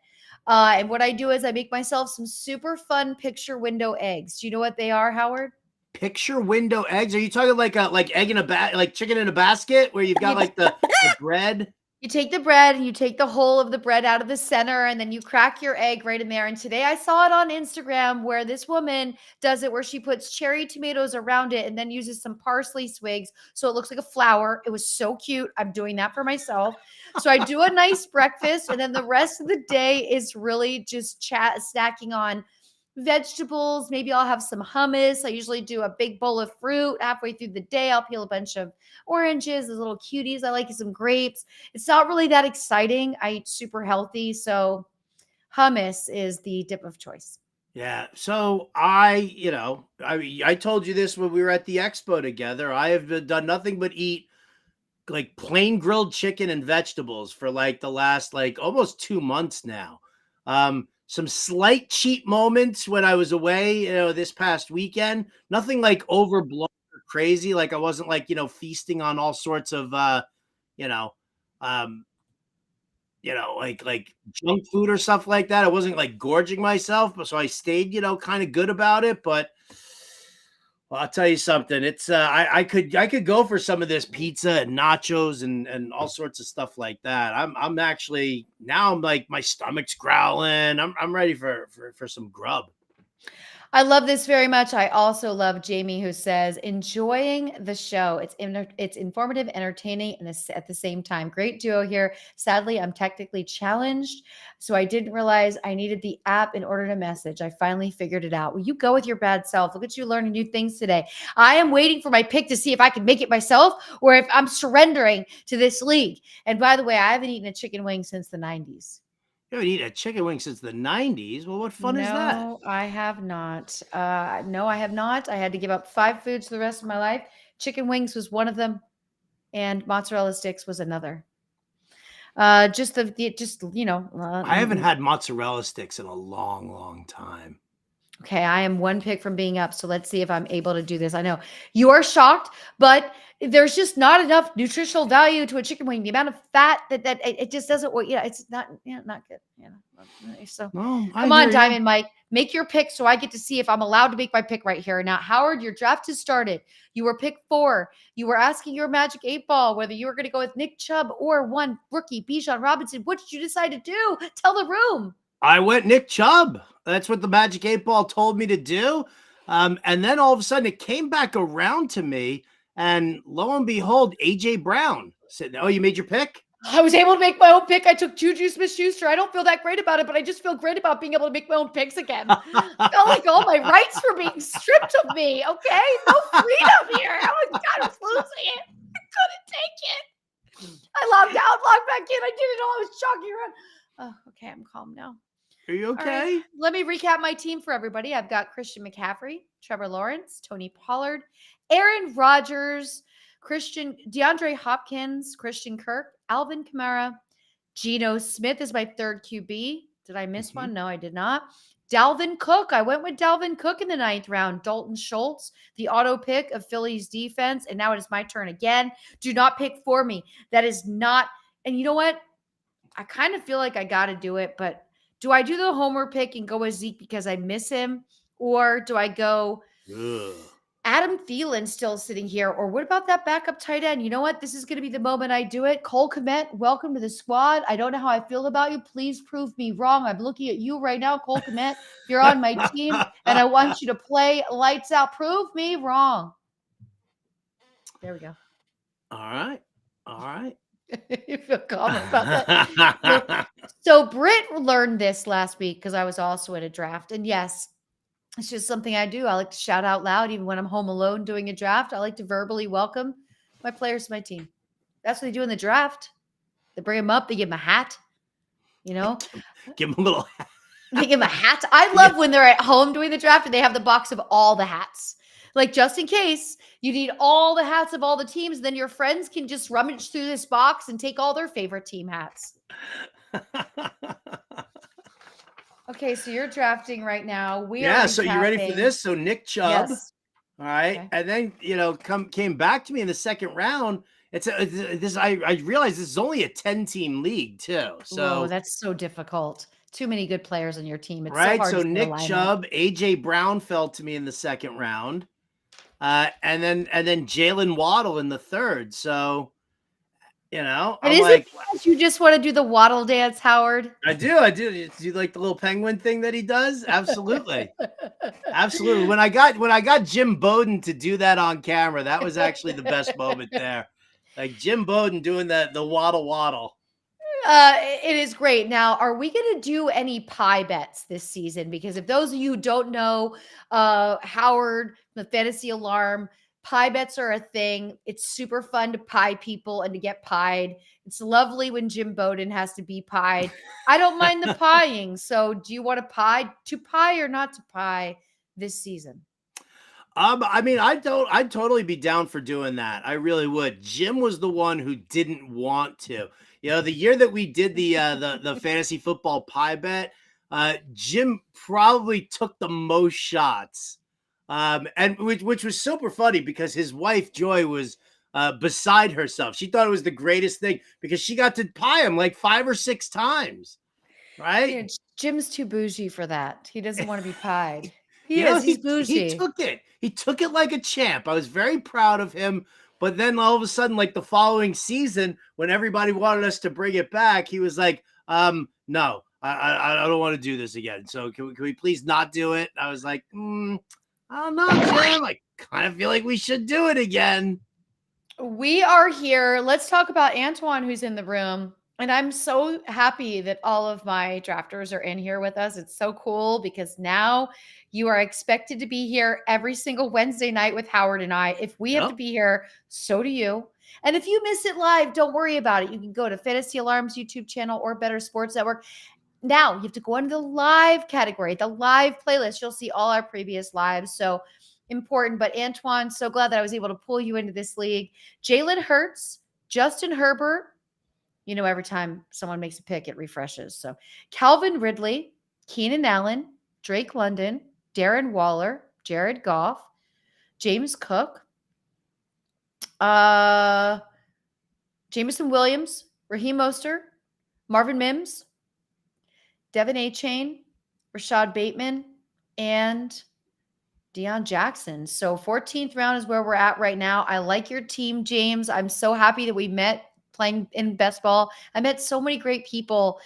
And what I do is I make myself some super fun picture window eggs. Do you know what they are, Howard? Picture window eggs? Are you talking like egg in a like chicken in a basket where you've got like the bread? You take the bread and you take the whole of the bread out of the center and then you crack your egg right in there. And today I saw it on Instagram where this woman does it where she puts cherry tomatoes around it and then uses some parsley twigs so it looks like a flower. It was so cute. I'm doing that for myself. So I do a nice breakfast and then the rest of the day is really just snacking on vegetables. Maybe I'll have some hummus. I usually do a big bowl of fruit halfway through the day. I'll peel a bunch of oranges, those little cuties. I like some grapes. It's not really that exciting. I eat super healthy. So hummus is the dip of choice. Yeah. So I told you this when we were at the expo together. I have done nothing but eat like plain grilled chicken and vegetables for like the last like almost 2 months now. Some slight cheat moments when I was away, this past weekend. Nothing like overblown or crazy. Like I wasn't like, feasting on all sorts of, like junk food or stuff like that. I wasn't like gorging myself, but so I stayed, kind of good about it. But well, I'll tell you something. It's I could go for some of this pizza and nachos and all sorts of stuff like that. I'm actually now I'm like my stomach's growling. I'm ready for some grub. I love this very much. I also love Jamie who says, enjoying the show. It's informative, entertaining, and at the same time. Great duo here. Sadly, I'm technically challenged, so I didn't realize I needed the app in order to message. I finally figured it out. Will you go with your bad self? Look at you learning new things today. I am waiting for my pick to see if I can make it myself or if I'm surrendering to this league. And by the way, I haven't eaten a chicken wing since the 90s. You haven't eaten a chicken wing since the 90s? Well, what fun is that? No, I have not. No, I have not. I had to give up 5 foods for the rest of my life. Chicken wings was one of them, and mozzarella sticks was another. I haven't had mozzarella sticks in a long, long time. Okay, I am one pick from being up, so let's see if I'm able to do this. I know you are shocked, but there's just not enough nutritional value to a chicken wing. The amount of fat that it just doesn't work. It's not good. So come on, Diamond Mike, make your pick so I get to see if I'm allowed to make my pick right here. Now, Howard, your draft has started. You were pick 4. You were asking your magic 8 ball whether you were going to go with Nick Chubb or one rookie, Bijan Robinson. What did you decide to do? Tell the room. I went Nick Chubb. That's what the magic 8 ball told me to do. And then all of a sudden it came back around to me. And lo and behold, A.J. Brown said, "Oh, you made your pick?" I was able to make my own pick. I took Juju Smith-Schuster. I don't feel that great about it, but I just feel great about being able to make my own picks again. I felt like all my rights were being stripped of me, okay? No freedom here. I was losing it. I couldn't take it. I logged out, logged back in. I did it all. I was jogging around. Oh, okay, I'm calm now. Are you okay? Right. Let me recap my team for everybody. I've got Christian McCaffrey, Trevor Lawrence, Tony Pollard, Aaron Rodgers, DeAndre Hopkins, Christian Kirk, Alvin Kamara, Geno Smith is my third QB. Did I miss one? No, I did not. Dalvin Cook. I went with Dalvin Cook in the 9th round. Dalton Schultz, the auto pick of Philly's defense. And now it is my turn again. Do not pick for me. That is not. And you know what? I kind of feel like I got to do it, but do I do the homer pick and go with Zeke because I miss him? Or do I go Adam Thielen still sitting here? Or what about that backup tight end? You know what? This is going to be the moment I do it. Cole Kmet, welcome to the squad. I don't know how I feel about you. Please prove me wrong. I'm looking at you right now, Cole Kmet. You're on my team, and I want you to play lights out. Prove me wrong. There we go. All right. You feel calm about that. So Britt learned this last week because I was also at a draft. And yes, it's just something I do. I like to shout out loud even when I'm home alone doing a draft. I like to verbally welcome my players to my team. That's what they do in the draft. They bring them up. They give them a hat. Give them a little hat. They give them a hat. I love when they're at home doing the draft and they have the box of all the hats. Like, just in case you need all the hats of all the teams, then your friends can just rummage through this box and take all their favorite team hats. Okay, so you're drafting right now. We are so you ready for this? So Nick Chubb. Yes. All right. Okay. And then, came back to me in the second round. I realized this is only a 10-team league too. So that's so difficult. Too many good players on your team. It's right. So hard So to Nick Chubb, AJ Brown fell to me in the second round. And then Jalen Waddle in the third. So, And I'm is like, it because you just want to do the waddle dance, Howard? I do. Do you like the little penguin thing that he does? Absolutely. Absolutely. When I got Jim Bowden to do that on camera, that was actually the best moment there. Like Jim Bowden doing the waddle. It is great. Now, are we going to do any pie bets this season? Because if those of you who don't know, Howard, the Fantasy Alarm, pie bets are a thing. It's super fun to pie people and to get pied. It's lovely when Jim Bowden has to be pied. I don't mind the pieing. So do you want to pie or not to pie this season? I mean, I'd totally be down for doing that. I really would. Jim was the one who didn't want to. The year that we did the fantasy football pie bet, Jim probably took the most shots. And which was super funny because his wife Joy was beside herself. She thought it was the greatest thing because she got to pie him like 5 or 6 times. Right? Yeah, Jim's too bougie for that. He doesn't want to be pied. He's bougie. He took it. He took it like a champ. I was very proud of him. But then all of a sudden, like the following season, when everybody wanted us to bring it back, he was like, no, I don't want to do this again. So can we please not do it? I was like, I don't know, Jim. I kind of feel like we should do it again. We are here. Let's talk about Antoine, who's in the room. And I'm so happy that all of my drafters are in here with us. It's so cool because now you are expected to be here every single Wednesday night with Howard and I. If we have to be here, so do you. And if you miss it live, don't worry about it. You can go to Fantasy Alarm's YouTube channel or Better Sports Network. Now you have to go into the live category, the live playlist. You'll see all our previous lives. So important. But Antoine, so glad that I was able to pull you into this league. Jalen Hurts, Justin Herbert. Every time someone makes a pick, it refreshes. So Calvin Ridley, Keenan Allen, Drake London, Darren Waller, Jared Goff, James Cook, Jameson Williams, Raheem Mostert, Marvin Mims, Devin Achane, Rashad Bateman, and Deion Jackson. So 14th round is where we're at right now. I like your team, James. I'm so happy that we met playing in best ball. I met so many great people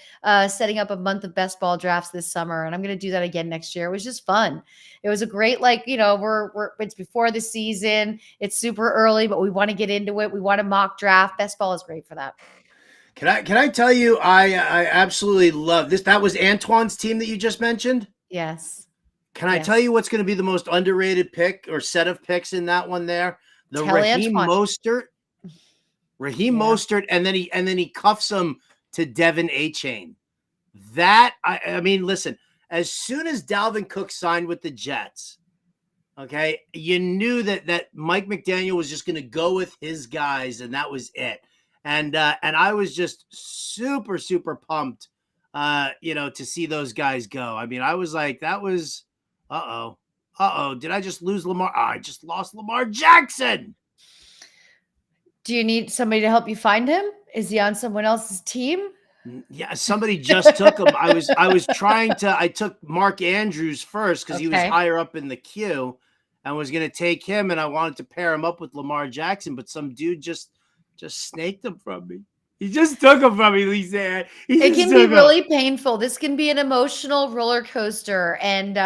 setting up a month of best ball drafts this summer, and I'm going to do that again next year. It was just fun. It was a great, it's before the season. It's super early, but we want to get into it. We want to mock draft. Best ball is great for that. Can I tell you, I absolutely love this. That was Antoine's team that you just mentioned? Yes. Can I tell you what's going to be the most underrated pick or set of picks in that one there? The Raheem Mostert. Mostert, and then he cuffs him to Devin Achane. That I mean, listen, as soon as Dalvin Cook signed with the Jets, okay, you knew that Mike McDaniel was just going to go with his guys, and that was it. And I was just super, super pumped, to see those guys go. I mean, I was like, that was, did I just lose Lamar? I just lost Lamar Jackson. Do you need somebody to help you find him? Is he on someone else's team? Yeah, somebody just took him. I took Mark Andrews first because he was higher up in the queue and was going to take him, and I wanted to pair him up with Lamar Jackson, but some dude just snaked him from me. He just took him from me, Lisa. It can be really painful. This can be an emotional roller coaster, and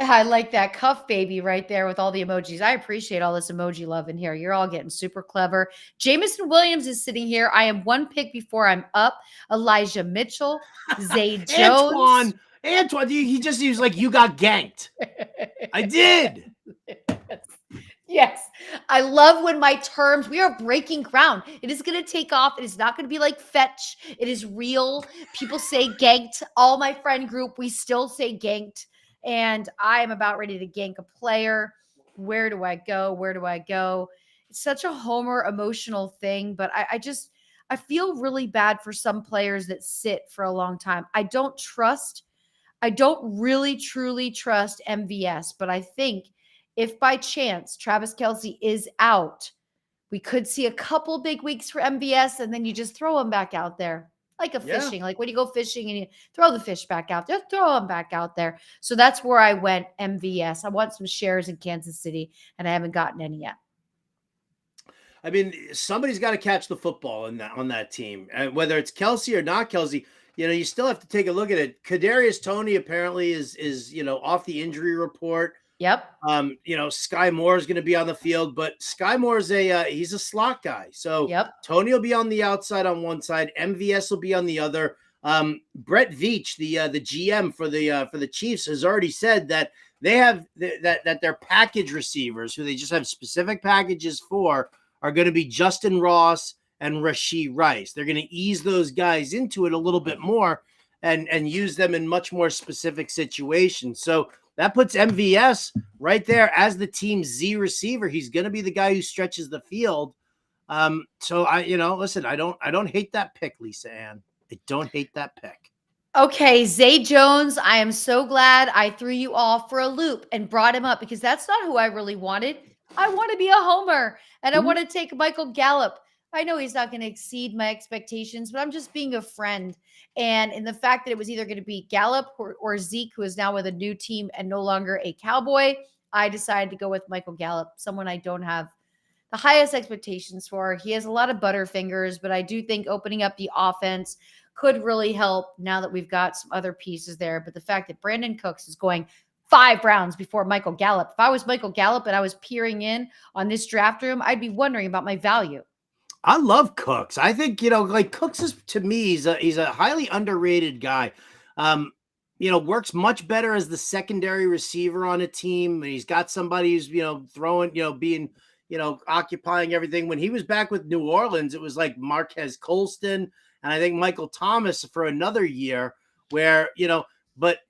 I like that cuff baby right there with all the emojis. I appreciate all this emoji love in here. You're all getting super clever. Jameson Williams is sitting here. I am one pick before I'm up. Elijah Mitchell, Zay Jones. Antoine, he was like, you got ganked. I did. Yes. I love when we are breaking ground. It is going to take off. It is not going to be like fetch. It is real. People say ganked. All my friend group, we still say ganked. And I am about ready to gank a player. where do I go? Where do I go? It's such a homer emotional thing, but I feel really bad for some players that sit for a long time. I don't really truly trust MVS, but I think if by chance Travis Kelce is out, we could see a couple big weeks for MVS, and then you just throw him back out there. Like fishing, like when you go fishing and you throw the fish back out there, throw them back out there. So that's where I went MVS. I want some shares in Kansas City, and I haven't gotten any yet. I mean, somebody's got to catch the football on that team, and whether it's Kelce or not Kelce. You still have to take a look at it. Kadarius Toney apparently is off the injury report. Yep. Sky Moore is going to be on the field, but Sky Moore is he's a slot guy. So Toney will be on the outside on one side, MVS will be on the other. Brett Veach, the GM for the Chiefs, has already said that they have that their package receivers, who they just have specific packages for, are going to be Justin Ross and Rashee Rice. They're going to ease those guys into it a little bit more and use them in much more specific situations. So that puts MVS right there as the team's Z receiver. He's going to be the guy who stretches the field. So listen, I don't hate that pick, Lisa Ann. I don't hate that pick. Okay, Zay Jones, I am so glad I threw you off for a loop and brought him up, because that's not who I really wanted. I want to be a homer, and I want to take Michael Gallup. I know he's not going to exceed my expectations, but I'm just being a friend. And in the fact that it was either going to be Gallup or Zeke, who is now with a new team and no longer a Cowboy, I decided to go with Michael Gallup, someone I don't have the highest expectations for. He has a lot of butterfingers, but I do think opening up the offense could really help now that we've got some other pieces there. But the fact that Brandon Cooks is going 5 rounds before Michael Gallup. If I was Michael Gallup and I was peering in on this draft room, I'd be wondering about my value. I love Cooks. I think, Cooks is, to me, he's a highly underrated guy. Works much better as the secondary receiver on a team. He's got somebody who's, throwing, being, occupying everything. When he was back with New Orleans, it was like Marquez Colston and I think Michael Thomas for another year where, but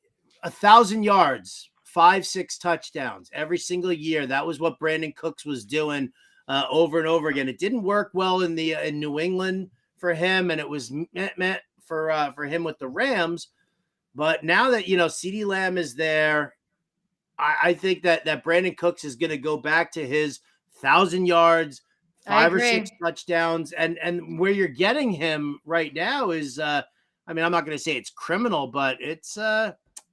1,000 yards, 5-6 touchdowns every single year. That was what Brandon Cooks was doing over and over again. It didn't work well in New England for him, and it was meant for him with the Rams. But now that CeeDee Lamb is there, I think that Brandon Cooks is going to go back to his 1,000 yards, 5 or 6 touchdowns, and where you're getting him right now is, I'm not going to say it's criminal, but it's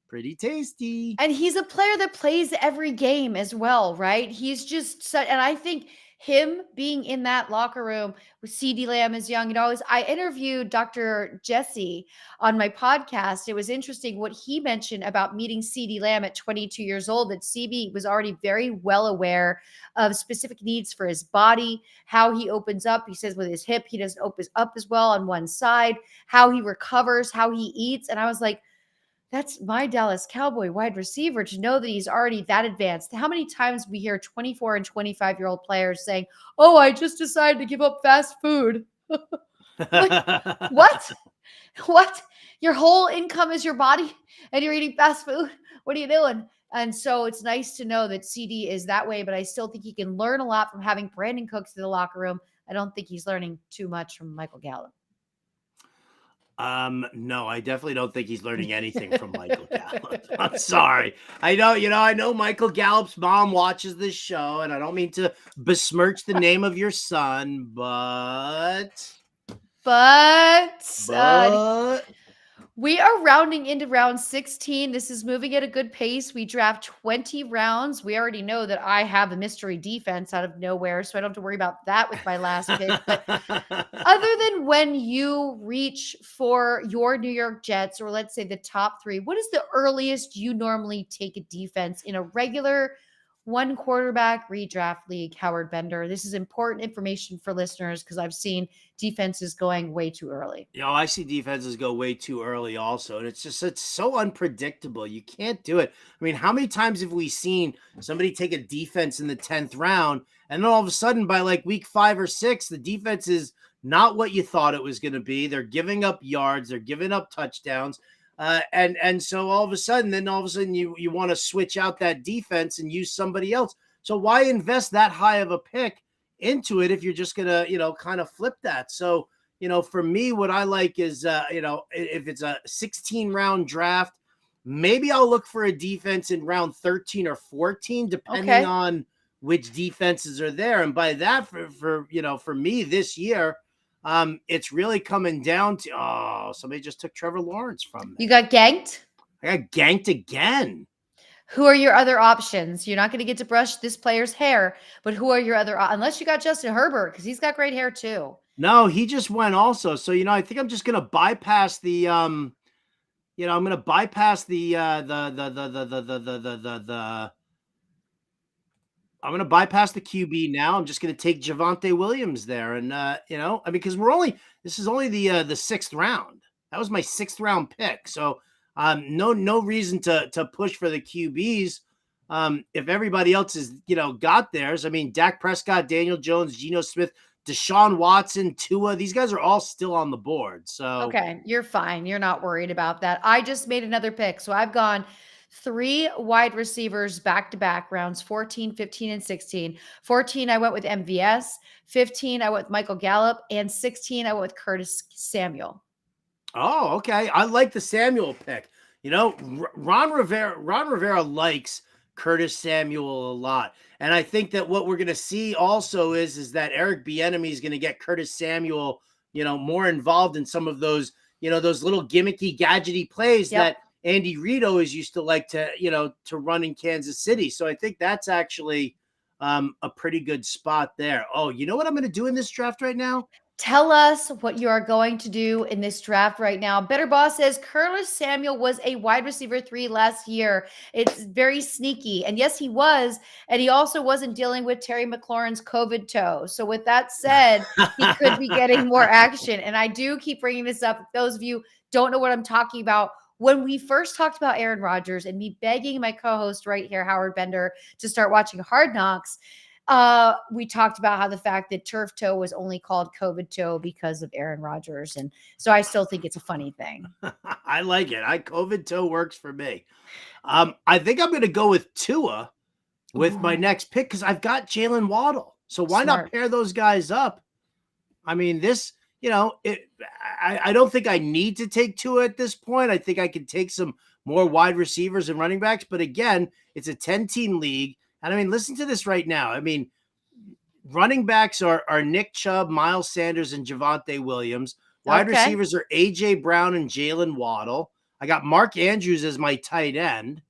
pretty tasty. And he's a player that plays every game as well, right? He's just and I think him being in that locker room with CeeDee Lamb is young. I interviewed Dr. Jesse on my podcast. It was interesting what he mentioned about meeting CeeDee Lamb at 22 years old, that CB was already very well aware of specific needs for his body, how he opens up. He says with his hip, he doesn't open up as well on one side, how he recovers, how he eats. And I was like, that's my Dallas Cowboy wide receiver, to know that he's already that advanced. How many times we hear 24 and 25-year-old players saying, "Oh, I just decided to give up fast food." Like, what? What? Your whole income is your body and you're eating fast food? What are you doing? And so it's nice to know that CD is that way, but I still think he can learn a lot from having Brandon Cooks in the locker room. I don't think he's learning too much from Michael Gallup. No, I definitely don't think he's learning anything from Michael Gallup. I'm sorry. I know Michael Gallup's mom watches this show, and I don't mean to besmirch the name of your son, but we are rounding into round 16. This is moving at a good pace. We draft 20 rounds. We already know that I have a mystery defense out of nowhere, so I don't have to worry about that with my last pick. But other than when you reach for your New York Jets, or let's say the top 3, what is the earliest you normally take a defense in a regular 1 quarterback redraft league, Howard Bender? This is important information for listeners because I've seen defenses going way too early. I see defenses go way too early also. And it's so unpredictable. You can't do it. I mean, how many times have we seen somebody take a defense in the 10th round and then all of a sudden by like week 5 or 6, the defense is not what you thought it was going to be. They're giving up yards. They're giving up touchdowns. And so all of a sudden you want to switch out that defense and use somebody else. So why invest that high of a pick into it if you're just going to, kind of flip that? So, for me, what I like is, if it's a 16-round draft, maybe I'll look for a defense in round 13 or 14, depending on which defenses are there. And by that, for me this year, it's really coming down to, somebody just took Trevor Lawrence from me. You got ganked? I got ganked again. Who are your other options? You're not going to get to brush this player's hair, but who are your other, unless you got Justin Herbert, because he's got great hair too. No, he just went also. So, I think I'm just going to bypass the, I'm going to bypass the I'm going to bypass the QB now. I'm just going to take Javonte Williams there. And, because this is only the sixth round. That was my sixth round pick. So, no reason to push for the QBs. If everybody else is, got theirs. I mean, Dak Prescott, Daniel Jones, Geno Smith, Deshaun Watson, Tua, these guys are all still on the board. So okay, you're fine. You're not worried about that. I just made another pick. So I've gone 3 wide receivers back-to-back rounds, 14, 15, and 16. 14, I went with MVS. 15, I went with Michael Gallup. And 16, I went with Curtis Samuel. Oh, okay. I like the Samuel pick. Ron Rivera likes Curtis Samuel a lot. And I think that what we're going to see also is that Eric Bieniemy is going to get Curtis Samuel, more involved in some of those, those little gimmicky, gadgety plays that Andy Reid always used to like to, to run in Kansas City. So I think that's actually a pretty good spot there. Oh, you know what I'm going to do in this draft right now? Tell us what you are going to do in this draft right now. Better Boss says Curtis Samuel was a wide receiver 3 last year. It's very sneaky. And yes, he was. And he also wasn't dealing with Terry McLaurin's COVID toe. So with that said, he could be getting more action. And I do keep bringing this up. If those of you don't know what I'm talking about, when we first talked about Aaron Rodgers and me begging my co-host right here, Howard Bender, to start watching Hard Knocks, we talked about how the fact that turf toe was only called COVID toe because of Aaron Rodgers. And so I still think it's a funny thing. I like it. COVID toe works for me. I think I'm going to go with Tua with my next pick because I've got Jalen Waddle. So why not pair those guys up? I mean, this, I don't think I need to take Tua at this point. I think I can take some more wide receivers and running backs. But again, it's a 10-team league. And I mean, listen to this right now. I mean, running backs are Nick Chubb, Miles Sanders, and Javonte Williams. Wide receivers are A.J. Brown and Jalen Waddle. I got Mark Andrews as my tight end.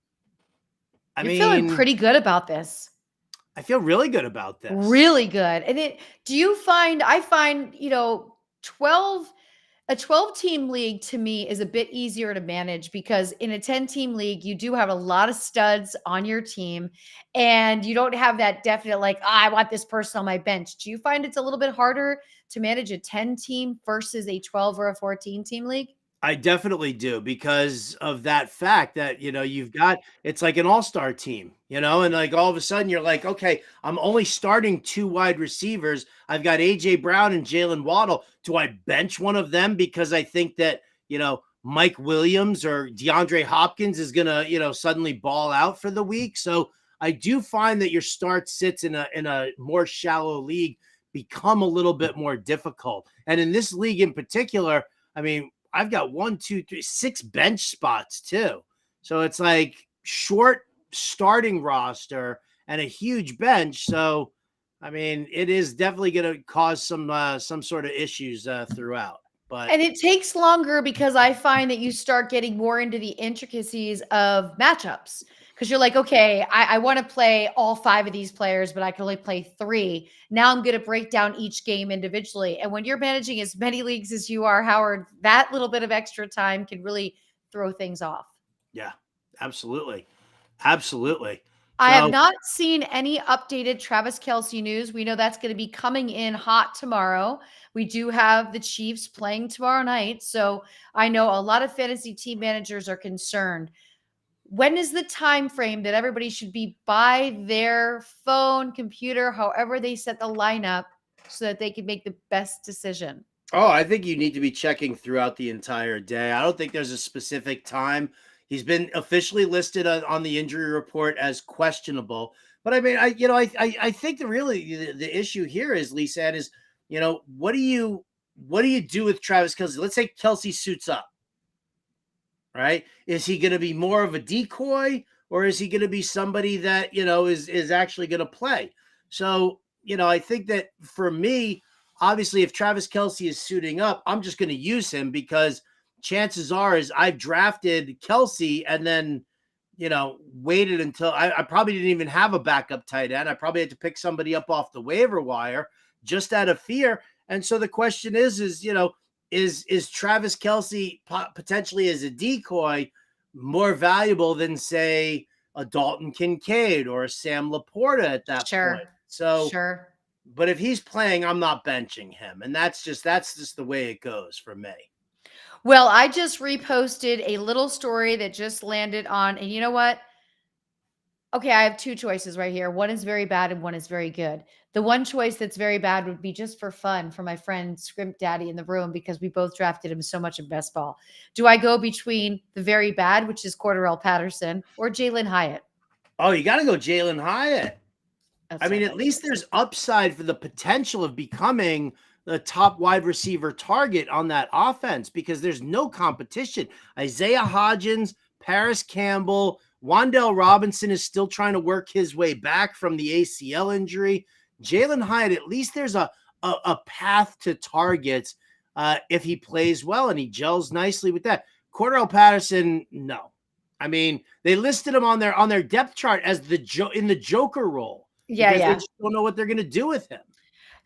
You're feeling pretty good about this. I feel really good about this. Really good. And I find, a 12-team league to me is a bit easier to manage because in a 10-team league, you do have a lot of studs on your team and you don't have that definite, I want this person on my bench. Do you find it's a little bit harder to manage a 10-team versus a 12 or a 14-team league? I definitely do because of that fact that, you've got, it's like an all-star team, and all of a sudden you're like, okay, I'm only starting 2 wide receivers. I've got A.J. Brown and Jalen Waddle. Do I bench one of them because I think that, Mike Williams or DeAndre Hopkins is going to, suddenly ball out for the week? So I do find that your start sits in a more shallow league become a little bit more difficult. And in this league in particular, I mean, I've got 6 bench spots too. So it's like short starting roster and a huge bench. So, I mean, it is definitely going to cause some sort of issues throughout. And it takes longer because I find that you start getting more into the intricacies of matchups. Because you're like, okay, I want to play all 5 of these players, but I can only play 3. Now I'm going to break down each game individually. And when you're managing as many leagues as you are, Howard, that little bit of extra time can really throw things off. Yeah, absolutely. Absolutely. I have not seen any updated Travis Kelce news. We know that's going to be coming in hot tomorrow. We do have the Chiefs playing tomorrow night. So I know a lot of fantasy team managers are concerned. When is the time frame that everybody should be by their phone, computer, however they set the lineup so that they can make the best decision? Oh, I think you need to be checking throughout the entire day. I don't think there's a specific time. He's been officially listed on the injury report as questionable, But I mean, I think the issue here is, Lisa, is, what do you do with Travis Kelce? Let's say Kelce suits up, right? Is he going to be more of a decoy, or is he going to be somebody that, is actually going to play? So, I think that for me, obviously, if Travis Kelce is suiting up, I'm just going to use him, because chances are is I've drafted Kelce and then, waited until I probably didn't even have a backup tight end. I probably had to pick somebody up off the waiver wire just out of fear. And so the question is Travis Kelce potentially as a decoy more valuable than, say, a Dalton Kincaid or a Sam Laporta at that point? So, but if he's playing, I'm not benching him. And that's just the way it goes for me. Well, I just reposted a little story that just landed on, and you know what? Okay, I have two choices right here. One is very bad and one is very good. The one choice that's very bad would be just for fun for my friend Scrimp Daddy in the room, because we both drafted him so much in best ball. Do I go between the very bad, which is Cordarrelle Patterson, or Jalen Hyatt? Oh, you got to go Jalen Hyatt. I mean, at least there's upside for the potential of becoming the top wide receiver target on that offense, because there's no competition. Isaiah Hodgins, Paris Campbell, Wan'Dale Robinson is still trying to work his way back from the ACL injury. Jalen Hyatt, at least there's a path to targets if he plays well and he gels nicely with that. Cordarrelle Patterson, no. I mean, they listed him on their depth chart as in the Joker role. Yeah. They just don't know what they're going to do with him.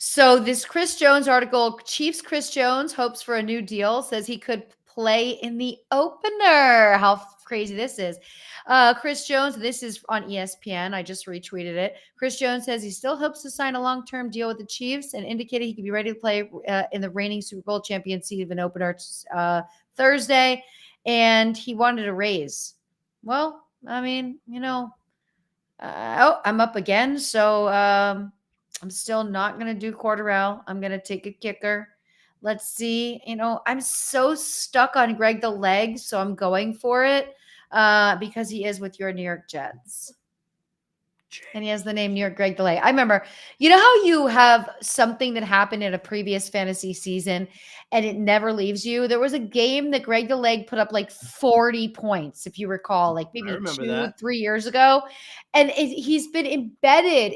So this Chris Jones article, Chiefs Chris Jones hopes for a new deal, says he could play in the opener. How crazy this is. Chris Jones, this is on ESPN. I just retweeted it. Chris Jones says he still hopes to sign a long-term deal with the Chiefs, and indicated he could be ready to play in the reigning Super Bowl champion Stephen opener Thursday, and he wanted a raise. Well, I mean, I'm up again, so I'm still not going to do Cordarrelle. I'm going to take a kicker. Let's see. I'm so stuck on Greg the Leg, so I'm going for it because he is with your New York Jets. And he has the name New York Greg the Leg. I remember, how you have something that happened in a previous fantasy season and it never leaves you? There was a game that Greg the Leg put up like 40 points, if you recall, like maybe 2-3 years ago. And he's been embedded.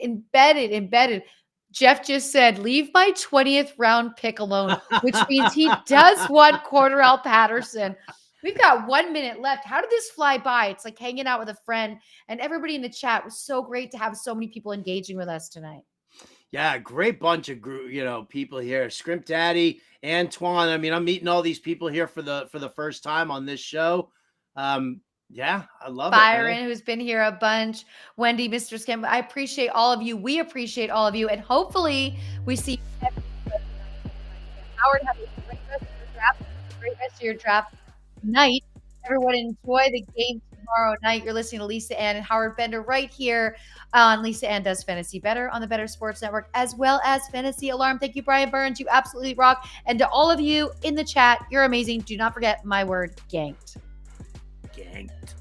Jeff just said, leave my 20th round pick alone, which means he does want Cordarrelle Patterson. We've got 1 minute left. How did this fly by? It's like hanging out with a friend, and everybody in the chat was so great to have so many people engaging with us tonight. Yeah, great bunch of people here. Scrimp Daddy, Antoine. I mean, I'm meeting all these people here for the first time on this show. Yeah, I love Byron, who's been here a bunch. Wendy, Mr. Scam. I appreciate all of you. We appreciate all of you, and hopefully we see Howard. Have a great rest of your draft. Great rest of your draft night. Everyone enjoy the game tomorrow night. You're listening to Lisa Ann and Howard Bender right here on Lisa Ann Does Fantasy Bettor on the Better Sports Network, as well as Fantasy Alarm. Thank you, Brian Burns. You absolutely rock. And to all of you in the chat, you're amazing. Do not forget my word, ganked. Ganked.